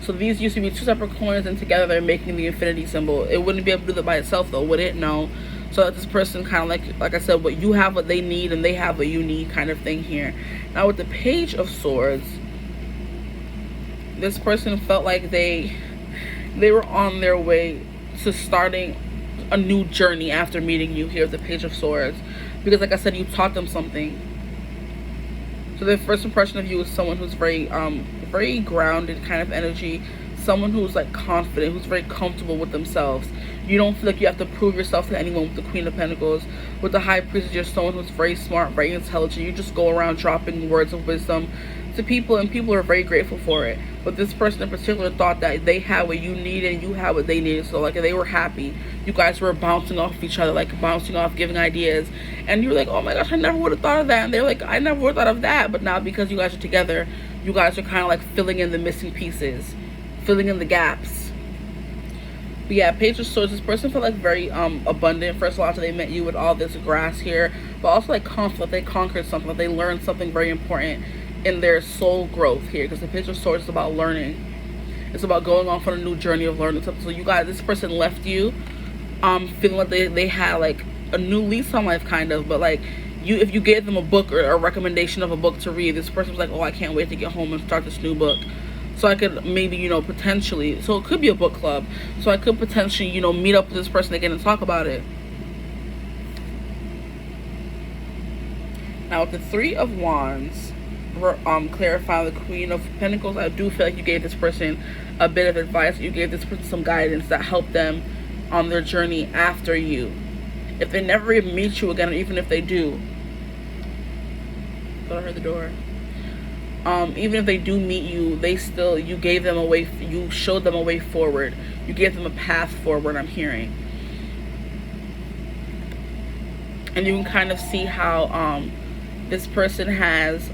Speaker 1: So these used to be two separate coins, and together they're making the infinity symbol. It wouldn't be able to do that by itself though, would it? No. So that this person kind of like I said, what you have, what they need, and they have what you need, kind of thing here. Now with the Page of Swords, this person felt like they were on their way to starting a new journey after meeting you here with the Page of Swords. Because like I said, you taught them something. So their first impression of you is someone who's very very grounded kind of energy, someone who's like confident, who's very comfortable with themselves. You don't feel like you have to prove yourself to anyone with the Queen of Pentacles. With the High Priestess, you're someone who's very smart, very intelligent. You just go around dropping words of wisdom to people, and people are very grateful for it. But this person in particular thought that they had what you needed and you had what they needed. So like they were happy. You guys were bouncing off each other, like bouncing off, giving ideas. And you were like, oh my gosh, I never would have thought of that. And they're like, I never would have thought of that. But now because you guys are together, you guys are kind of like filling in the missing pieces, filling in the gaps. But yeah, Page of Swords, this person felt like very abundant. First of all, after they met you with all this grass here, but also like conflict. They conquered something. They learned something very important in their soul growth here, because the Page of Swords is about learning. It's about going off on a new journey of learning something. So you guys, this person left you feeling like they had like a new lease on life, kind of. But like if you gave them a book or a recommendation of a book to read, this person was like, oh, I can't wait to get home and start this new book. So I could maybe, you know, potentially, so it could be a book club. So I could potentially, you know, meet up with this person again and talk about it. Now with the Three of Wands, we're clarifying the Queen of Pentacles. I do feel like you gave this person a bit of advice. You gave this person some guidance that helped them on their journey after you. If they never even meet you again, or even if they do. Thought I heard the door. Even if they do meet you, you gave them a way, you showed them a way forward. You gave them a path forward, I'm hearing. And you can kind of see how this person has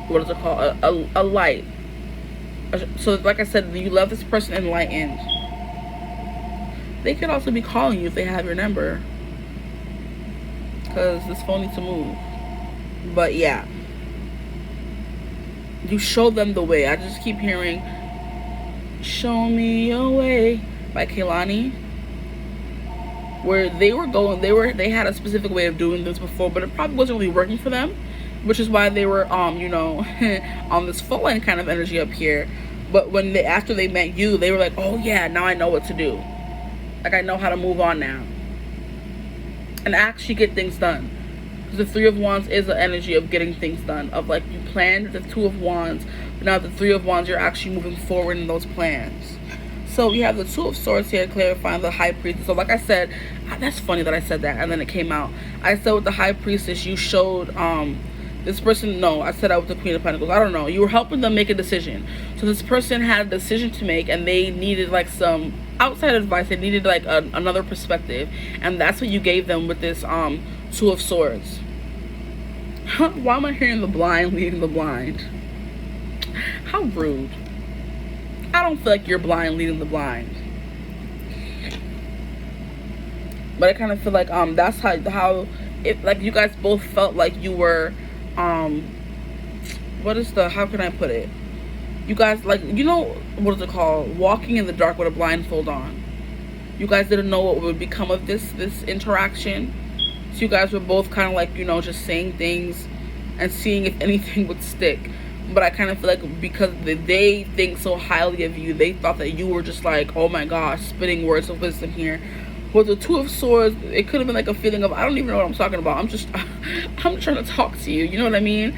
Speaker 1: what is it called? A light. So like I said, you love this person enlightened. They could also be calling you if they have your number, because this phone needs to move. But yeah, you show them the way. I just keep hearing "Show Me Your Way" by Kehlani, where they had a specific way of doing this before, but it probably wasn't really working for them, which is why they were you know on this full line kind of energy up here. But when after they met you, they were like, oh yeah, now I know what to do. Like I know how to move on now and actually get things done. The Three of Wands is the energy of getting things done, of like you planned the Two of Wands, but now the Three of Wands, you're actually moving forward in those plans. So we have the Two of Swords here clarifying the High Priestess. So like I said, that's funny that I said that and then it came out. I said with the High Priestess, you showed this person, no, I said that with the Queen of Pentacles. I don't know. You were helping them make a decision. So this person had a decision to make, and they needed like some outside advice. They needed like another perspective, and that's what you gave them with this Two of Swords. Why am I hearing the blind leading the blind? How rude. I don't feel like you're blind leading the blind. But I kind of feel like that's how it, like, you guys both felt like you were how can I put it? You guys, like, you know, what is it called? Walking in the dark with a blindfold on. You guys didn't know what would become of this interaction. So you guys were both kind of like, you know, just saying things and seeing if anything would stick. But I kind of feel like because they think so highly of you, they thought that you were just like, oh my gosh, spitting words of wisdom here. With the Two of Swords, it could have been like a feeling of, I don't even know what I'm talking about. I'm trying to talk to you. You know what I mean?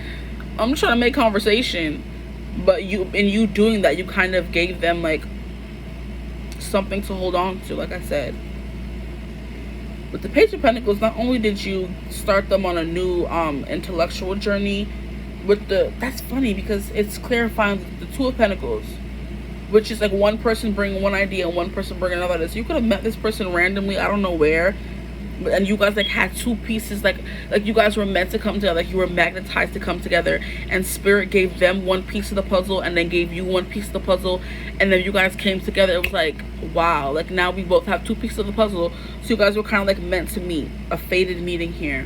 Speaker 1: I'm trying to make conversation. But you doing that, you kind of gave them like something to hold on to, like I said. With the Page of Pentacles, not only did you start them on a new intellectual journey, that's funny because it's clarifying the Two of Pentacles, which is like one person bringing one idea and one person bringing another idea. So you could have met this person randomly, I don't know where, and you guys like had two pieces, like you guys were meant to come together, like you were magnetized to come together, and Spirit gave them one piece of the puzzle and then gave you one piece of the puzzle, and then you guys came together. It was like, wow, like now we both have two pieces of the puzzle. So you guys were kind of like meant to meet, a fated meeting here,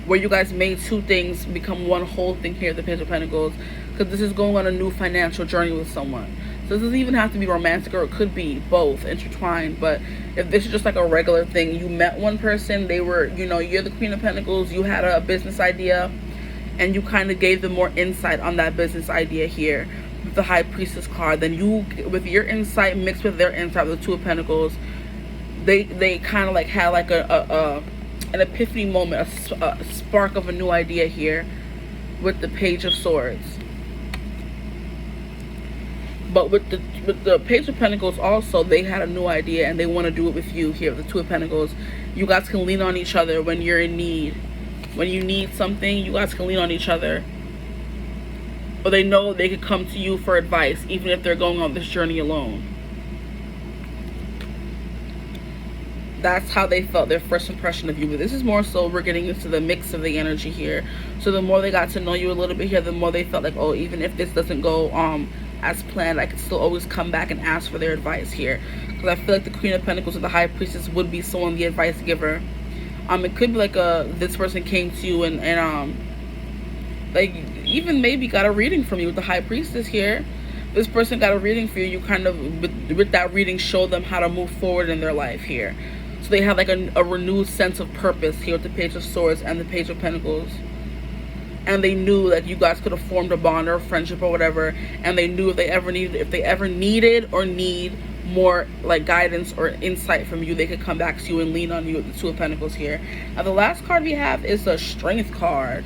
Speaker 1: where you guys made two things become one whole thing here, the Page of Pentacles, because this is going on a new financial journey with someone. So this doesn't even have to be romantic, or it could be both intertwined. But if this is just like a regular thing, you met one person, they were, you know, you're the Queen of Pentacles, you had a business idea, and you kind of gave them more insight on that business idea here with the High Priestess card. Then you, with your insight mixed with their insight with the Two of Pentacles, they kind of like had like an epiphany moment, a spark of a new idea here with the Page of Swords. But with the Page of Pentacles also, they had a new idea and they want to do it with you here, the Two of Pentacles. You guys can lean on each other when you're in need. When you need something, you guys can lean on each other. Or they know they could come to you for advice, even if they're going on this journey alone. That's how they felt, their first impression of you. But this is more so, we're getting into the mix of the energy here. So the more they got to know you a little bit here, the more they felt like, oh, even if this doesn't go as planned, I could still always come back and ask for their advice here. Because I feel like the Queen of Pentacles or the High Priestess would be someone, the advice giver. It could be like this person came to you and like even maybe got a reading from you with the High Priestess here. This person got a reading for you. You kind of, with that reading, show them how to move forward in their life here. So they have like a renewed sense of purpose here with the Page of Swords and the Page of Pentacles. And they knew that you guys could have formed a bond or a friendship or whatever. And they knew if they ever needed or need more like guidance or insight from you, they could come back to you and lean on you with the Two of Pentacles here. Now the last card we have is the Strength card.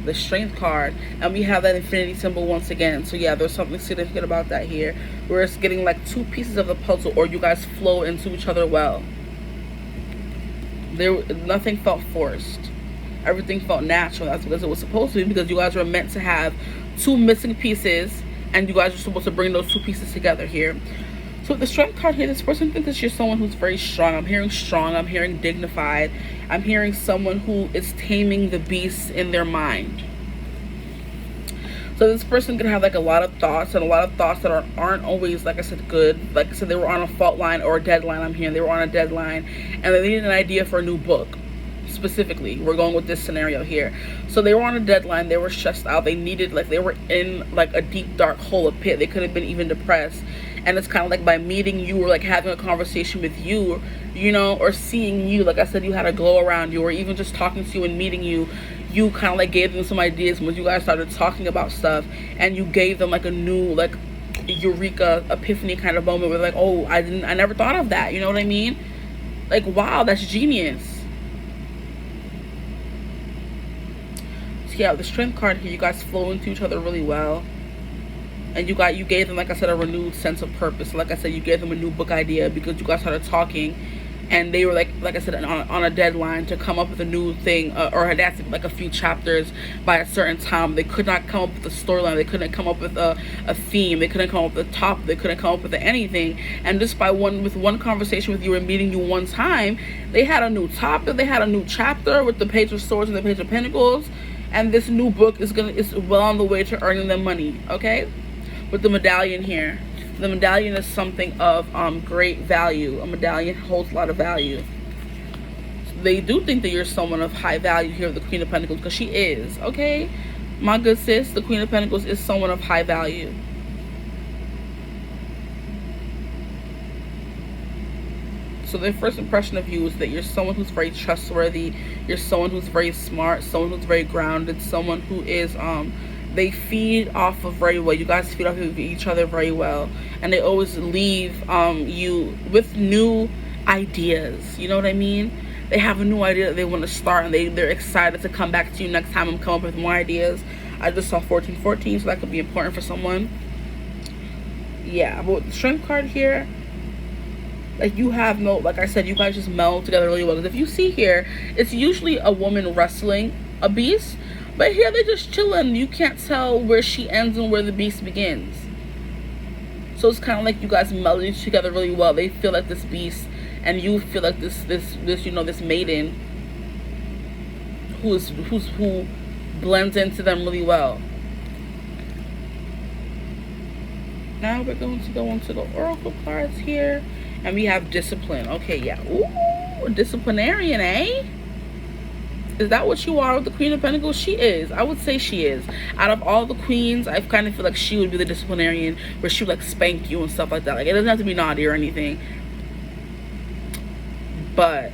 Speaker 1: The Strength card, and we have that infinity symbol once again. So yeah, there's something significant about that here, where it's getting like two pieces of the puzzle, or you guys flow into each other well. Nothing felt forced. Everything felt natural. That's because it was supposed to be, because you guys were meant to have two missing pieces, and you guys are supposed to bring those two pieces together here. So with the Strength card here, this person thinks that you're someone who's very strong. I'm hearing strong, I'm hearing dignified, I'm hearing someone who is taming the beast in their mind. So this person can have like a lot of thoughts, and a lot of thoughts that aren't always, like I said, good. Like I said, they were on a fault line or a deadline. I'm hearing they were on a deadline, and they needed an idea for a new book. Specifically, we're going with this scenario here. So they were on a deadline, they were stressed out, they needed, like, they were in like a deep dark hole, a pit. They could have been even depressed, and it's kind of like by meeting you, or like having a conversation with you, you know, or seeing you, like I said, you had a glow around you, or even just talking to you and meeting you, you kind of like gave them some ideas when you guys started talking about stuff, and you gave them like a new, like, eureka, epiphany kind of moment where like, oh, I never thought of that, you know what I mean? Like, wow, that's genius. Yeah, the Strength card here, you guys flow into each other really well, and you gave them, like I said, a renewed sense of purpose. Like I said, you gave them a new book idea because you guys started talking, and they were like I said, on a deadline to come up with a new thing, or had asked like a few chapters by a certain time. They could not come up with a storyline. They couldn't come up with a theme. They couldn't come up with a topic. They couldn't come up with anything. And just by one conversation with you and meeting you one time, they had a new topic. They had a new chapter with the Page of Swords and the Page of Pentacles, and this new book is well on the way to earning them money. Okay, with the medallion here. The medallion is something of great value. A medallion holds a lot of value. They do think that you're someone of high value here with the Queen of Pentacles, because she is, okay? My good sis, the Queen of Pentacles is someone of high value. So their first impression of you is that you're someone who's very trustworthy. You're someone who's very smart, someone who's very grounded, someone who is they feed off of very well. You guys feed off of each other very well, and they always leave you with new ideas. You know what I mean? They have a new idea that they want to start, and they're excited to come back to you next time and come up with more ideas. I just saw 1414, so that could be important for someone. Yeah, but with the Strength card here, like, you have no, like I said, you guys just meld together really well. Because if you see here, it's usually a woman wrestling a beast, but here they're just chilling. You can't tell where she ends and where the beast begins. So it's kind of like you guys melded together really well. They feel like this beast, and you feel like this you know, this maiden who blends into them really well. Now we're going to go into the oracle cards here, and we have discipline. Okay, yeah. Ooh, disciplinarian, eh? Is that what you are with the Queen of Pentacles? She is. I would say she is. Out of all the queens, I kind of feel like she would be the disciplinarian, where she would like spank you and stuff like that. Like, it doesn't have to be naughty or anything, but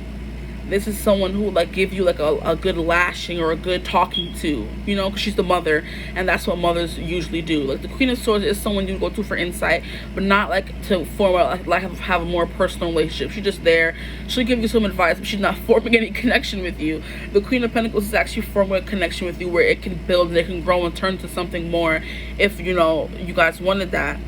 Speaker 1: this is someone who would like give you like a good lashing or a good talking to, you know, because she's the mother, and that's what mothers usually do. Like, the Queen of Swords is someone you go to for insight, but not like to form have a more personal relationship. She's just there. She'll give you some advice, but she's not forming any connection with you. The Queen of Pentacles is actually forming a connection with you where it can build and it can grow and turn to something more, if you know you guys wanted that.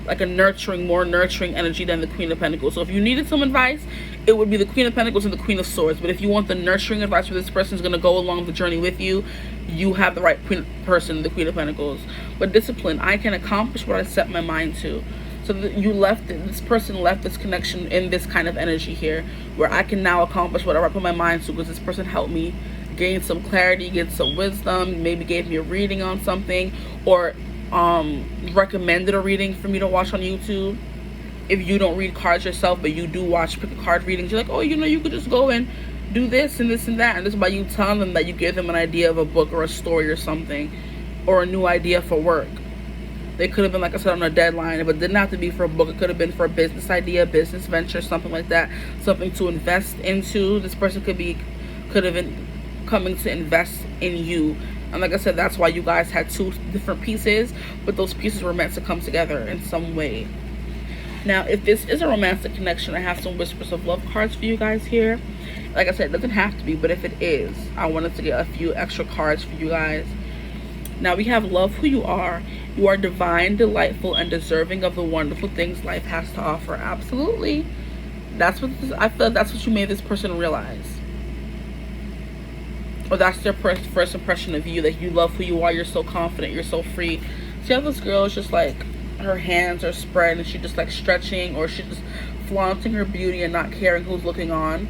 Speaker 1: Like a more nurturing energy than the Queen of Pentacles. So if you needed some advice, it would be the Queen of Pentacles and the Queen of Swords. But if you want the nurturing advice where this person is going to go along the journey with you, you have the right person, the Queen of Pentacles. But discipline, I can accomplish what I set my mind to. So this person left this connection in this kind of energy here, where I can now accomplish whatever I put my mind to, because this person helped me gain some clarity, get some wisdom, maybe gave me a reading on something, or recommended a reading for me to watch on YouTube. If you don't read cards yourself, but you do watch pick a card readings, you're like, oh, you know, you could just go and do this and this and that, and just by you telling them that, you give them an idea of a book or a story or something, or a new idea for work. They could have been, like I said, on a deadline, but it didn't have to be for a book. It could have been for a business idea, business venture, something like that, something to invest into. This person could have been coming to invest in you. And like I said, that's why you guys had two different pieces, but those pieces were meant to come together in some way. Now, if this is a romantic connection, I have some Whispers of Love cards for you guys here. Like I said, it doesn't have to be, but if it is, I wanted to get a few extra cards for you guys. Now we have love who you are. You are divine, delightful, and deserving of the wonderful things life has to offer. Absolutely. I feel that's what you made this person realize. Or that's their first impression of you, that you love who you are, you're so confident, you're so free. See how this girl is just like, her hands are spread and she's just like stretching, or she's just flaunting her beauty and not caring who's looking on.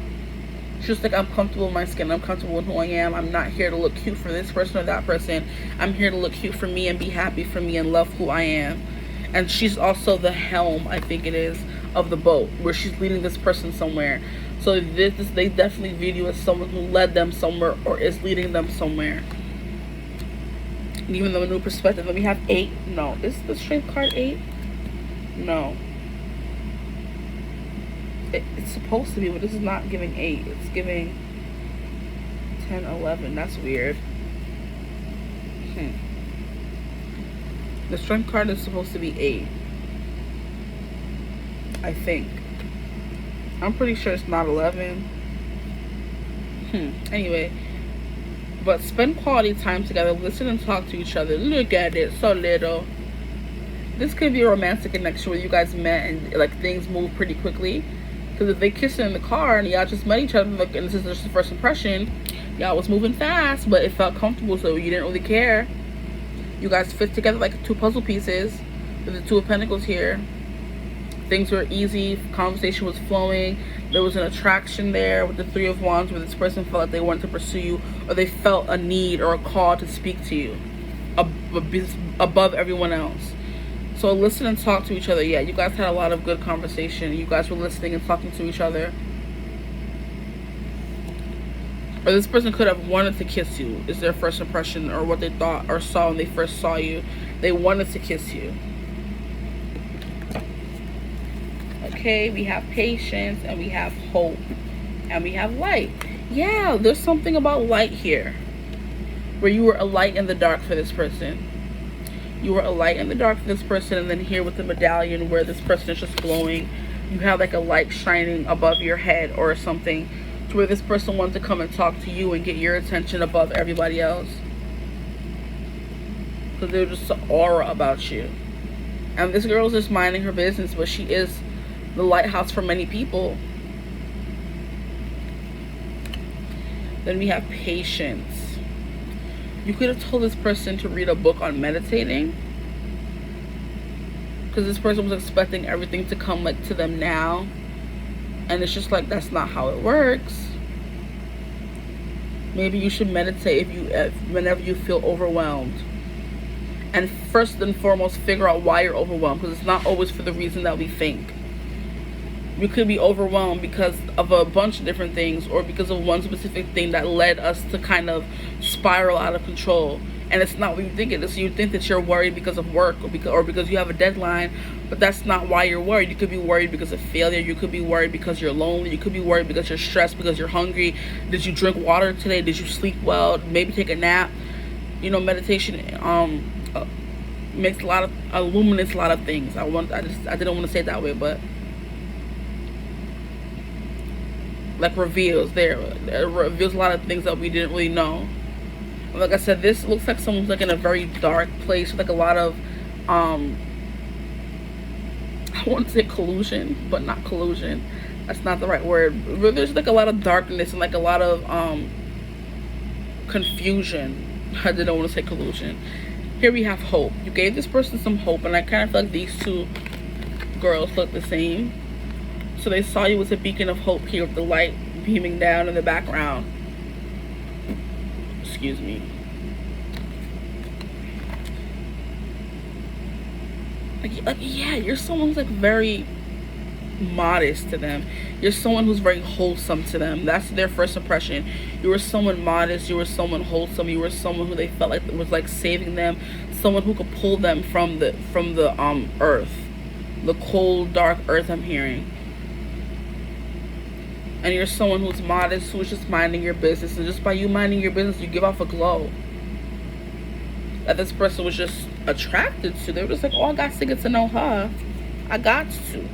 Speaker 1: She's just like, I'm comfortable in my skin, I'm comfortable in who I am. I'm not here to look cute for this person or that person. I'm here to look cute for me and be happy for me and love who I am. And she's also the helm, I think it is, of the boat, where she's leading this person somewhere. So they definitely view you as someone who led them somewhere or is leading them somewhere. And even though a new perspective, let me have 8. No, is the Strength card 8? No. It's supposed to be, but this is not giving 8. It's giving 10, 11. That's weird. The Strength card is supposed to be 8. I think. I'm pretty sure it's not 11. Anyway, but spend quality time together, listen and talk to each other. Look at it, so little. This could be a romantic connection where you guys met and like things move pretty quickly. Because if they kissing in the car and y'all just met each other, like, and this is just the first impression, y'all was moving fast, but it felt comfortable, so you didn't really care. You guys fit together like two puzzle pieces with the Two of Pentacles here. Things were easy, conversation was flowing, there was an attraction there with the Three of Wands, where this person felt like they wanted to pursue you, or they felt a need or a call to speak to you above everyone else. So listen and talk to each other. Yeah, you guys had a lot of good conversation. You guys were listening and talking to each other. Or this person could have wanted to kiss you, is their first impression, or what they thought or saw when they first saw you. They wanted to kiss you. Okay, we have patience, and we have hope, and we have light. Yeah, there's something about light here, where you were a light in the dark for this person. You were a light in the dark for this person, and then here with the medallion where this person is just glowing, you have like a light shining above your head or something, to where this person wants to come and talk to you and get your attention above everybody else. Because there's just an aura about you. And this girl's just minding her business, but she is the lighthouse for many people. Then we have patience. You could have told this person to read a book on meditating, because this person was expecting everything to come like to them now, and it's just like that's not how it works. Maybe you should meditate whenever you feel overwhelmed, and first and foremost figure out why you're overwhelmed, because it's not always for the reason that we think. We could be overwhelmed because of a bunch of different things, or because of one specific thing that led us to kind of spiral out of control. And it's not what you think it is. You think that you're worried because of work, or because you have a deadline, but that's not why you're worried. You could be worried because of failure. You could be worried because you're lonely. You could be worried because you're stressed, because you're hungry. Did you drink water today? Did you sleep well? Maybe take a nap. You know, meditation makes illuminates a lot of things. I didn't want to say it that way, but like reveals it reveals a lot of things that we didn't really know. Like I said, this looks like someone's like in a very dark place with like a lot of I want to say collusion, but not collusion, that's not the right word. There's like a lot of darkness and like a lot of confusion. I didn't want to say collusion. Here we have hope. You gave this person some hope, and I kind of feel like these two girls look the same. So they saw you as a beacon of hope here with the light beaming down in the background. Excuse me. Like yeah, you're someone who's like very modest to them. You're someone who's very wholesome to them. That's their first impression. You were someone modest. You were someone wholesome. You were someone who they felt like was like saving them. Someone who could pull them from the earth, the cold, dark earth. I'm hearing. And you're someone who's modest, who's just minding your business. And just by you minding your business, you give off a glow that this person was just attracted to. They were just like, oh, I got to get to know her. I got to.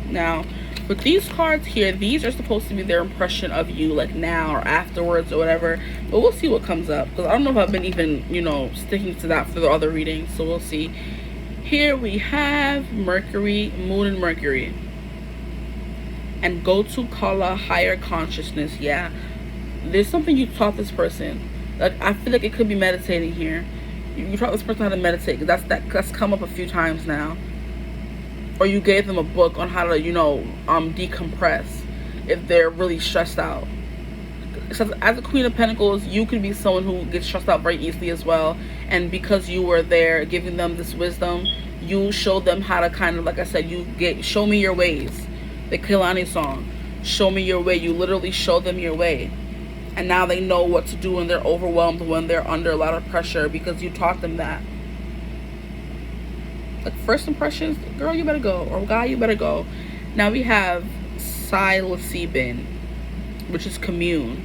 Speaker 1: Now, with these cards here, these are supposed to be their impression of you, like now or afterwards or whatever. But we'll see what comes up, because I don't know if I've been even, you know, sticking to that for the other readings. So we'll see. Here we have Mercury, Moon and Mercury. And go to color, higher consciousness. Yeah, there's something you taught this person. Like I feel like it could be meditating here. You taught this person how to meditate, because that's come up a few times now. Or you gave them a book on how to, you know, decompress if they're really stressed out. So as a Queen of Pentacles, you could be someone who gets stressed out very easily as well. And because you were there giving them this wisdom, you showed them how to kind of, like I said, show me your ways. The Kehlani song, show me your way. You literally show them your way, and now they know what to do when they're overwhelmed, when they're under a lot of pressure, because you taught them that. Like first impressions, girl, you better go, or guy, you better go. Now we have psilocybin, which is commune.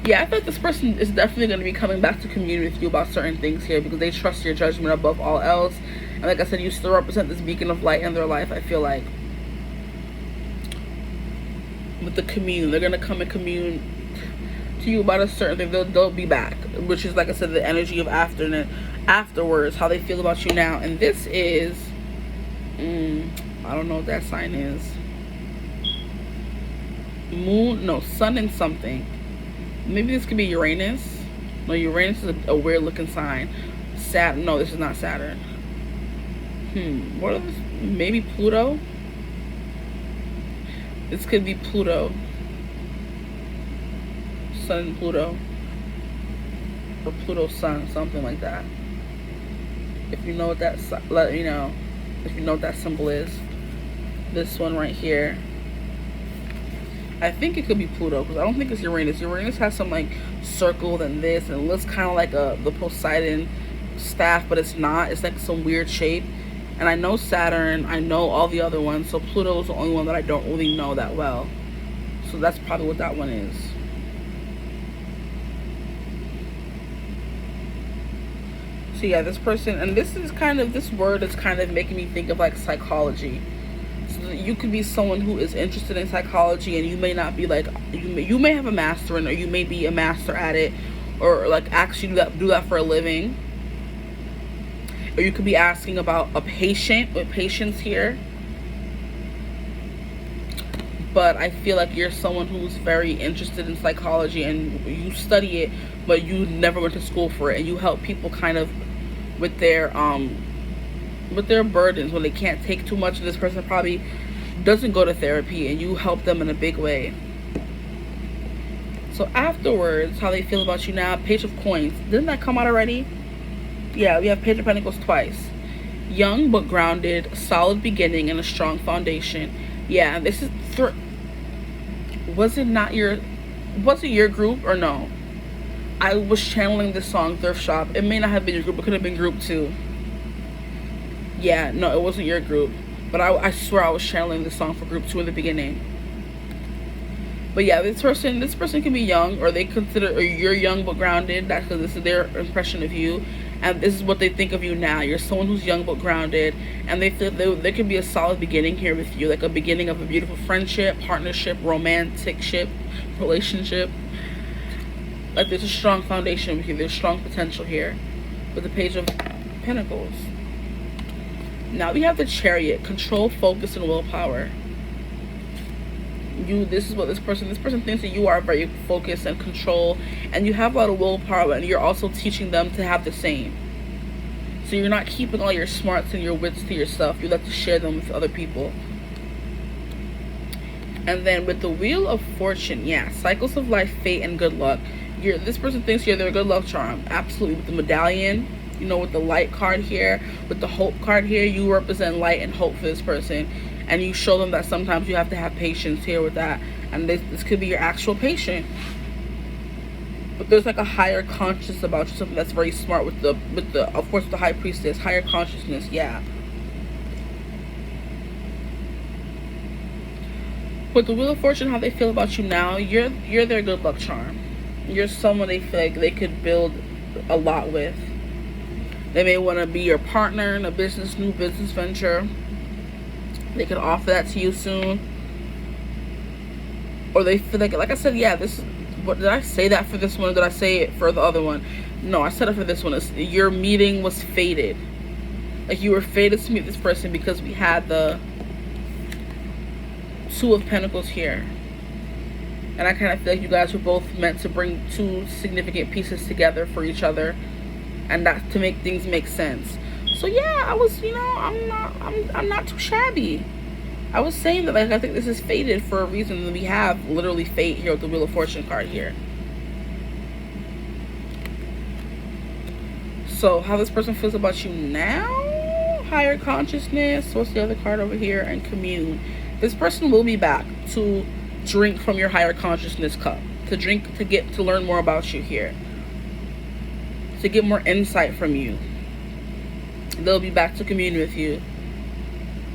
Speaker 1: Yeah, I feel like this person is definitely going to be coming back to commune with you about certain things here, because they trust your judgment above all else. And like I said, you still represent this beacon of light in their life, I feel like. With the commune, they're gonna come and commune to you about a certain thing. They'll be back, which is, like I said, the energy of afterwards, how they feel about you now. And this is I don't know what that sign is. moon, no, sun and something. Maybe this could be Uranus. No, Uranus is a weird looking sign. Saturn, no, this is not Saturn. What are this? Maybe Pluto? This could be Pluto. Sun and Pluto. Or Pluto Sun, something like that. If you know what that, let me know. If you know what that symbol is. This one right here. I think it could be Pluto, because I don't think it's Uranus. Uranus has some like circle than this, and it looks kind of like the Poseidon staff, but it's not. It's like some weird shape. And I know Saturn, I know all the other ones, so Pluto is the only one that I don't really know that well. So that's probably what that one is. So yeah, this person, and this word is kind of making me think of like psychology. So you could be someone who is interested in psychology, and you may not be like, you may have a master in, or you may be a master at it, or like actually do that for a living. Or you could be asking about a patient with patients here. But I feel like you're someone who's very interested in psychology, and you study it, but you never went to school for it, and you help people kind of with their burdens when they can't take too much. And this person probably doesn't go to therapy, and you help them in a big way. So afterwards, how they feel about you now. Page of Coins. Didn't that come out already? Yeah, we have Page of Pentacles twice. Young but grounded, solid beginning and a strong foundation. Yeah, this is was it your group or no? I was channeling this song, Thrift Shop. It may not have been your group. It could have been group 2. Yeah, no, it wasn't your group. But I swear I was channeling this song for group 2 in the beginning. But yeah, this person can be young, or they consider, or you're young but grounded. That's because this is their impression of you, and this is what they think of you now. You're someone who's young but grounded, and they feel there could be a solid beginning here with you, like a beginning of a beautiful friendship, partnership, romantic ship, relationship. Like there's a strong foundation with you. There's strong potential here with the Page of Pentacles. Now we have the Chariot. Control, focus, and willpower. This is what this person thinks that you are very focused and control, and you have a lot of willpower, and you're also teaching them to have the same. So you're not keeping all your smarts and your wits to yourself. You like to share them with other people. And then with the Wheel of Fortune, yeah, cycles of life, fate, and good luck. This person thinks you're their good luck charm. Absolutely. With the medallion, with the light card here, with the hope card here, you represent light and hope for this person. And you show them that sometimes you have to have patience here with that. And this could be your actual patient. But there's like a higher conscious about you, something that's very smart with the of course, the High Priestess, higher consciousness, yeah. With the Wheel of Fortune, how they feel about you now, you're their good luck charm. You're someone they feel like they could build a lot with. They may want to be your partner in a new business venture. They could offer that to you soon. Or they feel like I said, yeah, what did I say that for this one, or did I say it for the other one? No, I said it for this one. Your meeting was fated. Like you were fated to meet this person because we had the Two of Pentacles here. And I kind of feel like you guys were both meant to bring two significant pieces together for each other, and that to make things make sense. So yeah, I was, I'm not too shabby. I was saying that I think this is fated for a reason, and we have literally fate here with the Wheel of Fortune card here. So how this person feels about you now? Higher consciousness. What's the other card over here? And commune. This person will be back to drink from your higher consciousness cup. To learn more about you here. To get more insight from you. They'll be back to commune with you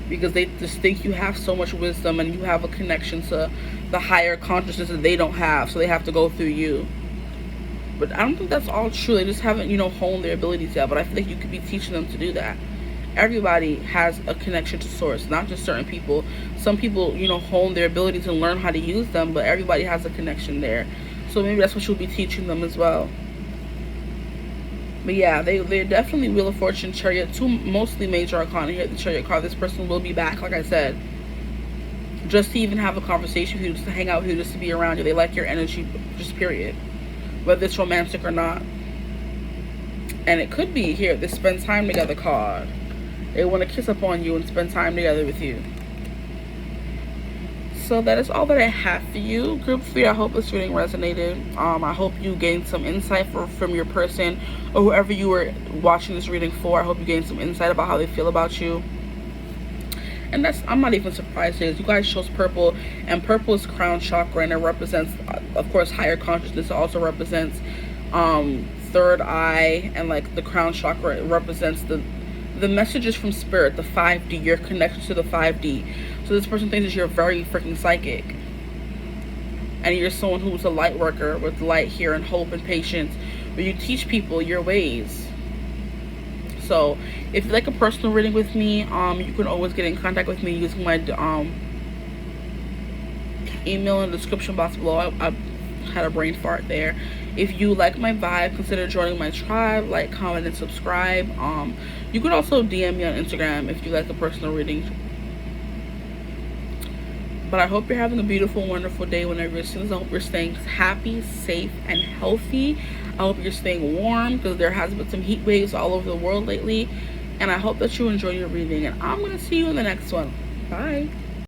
Speaker 1: because they just think you have so much wisdom, and you have a connection to the higher consciousness that they don't have, so they have to go through you. But I don't think that's all true. They just haven't, honed their abilities yet. But I feel like you could be teaching them to do that. Everybody has a connection to source, not just certain people. Some people, hone their abilities and learn how to use them, but everybody has a connection there. So maybe that's what you'll be teaching them as well. But yeah, they're definitely Wheel of Fortune, Chariot, two mostly major arcana here. The Chariot card. This person will be back, like I said, just to even have a conversation with you, just to hang out with you, just to be around you. They like your energy, just period. Whether it's romantic or not. And it could be here, this spend time together card. They want to kiss up on you and spend time together with you. So that is all that I have for you, group 3. I hope this reading resonated. I hope you gained some insight from your person, or whoever you were watching this reading for. I hope you gained some insight about how they feel about you. And I'm not even surprised because you guys chose purple, and purple is crown chakra, and it represents, of course, higher consciousness. It also represents third eye, and like the crown chakra, it represents the messages from spirit, the 5D, your connection to the 5D. So this person thinks that you're very freaking psychic, and you're someone who's a light worker with light here and hope and patience, where you teach people your ways. So if you'd like a personal reading with me, you can always get in contact with me using my email in the description box below. I had a brain fart there. If you like my vibe, consider joining my tribe. Like, comment, and subscribe. You can also DM me on Instagram if you like a personal reading. But I hope you're having a beautiful, wonderful day whenever you're seeing this. I hope you're staying happy, safe, and healthy. I hope you're staying warm, because there has been some heat waves all over the world lately. And I hope that you enjoy your reading. And I'm going to see you in the next one. Bye.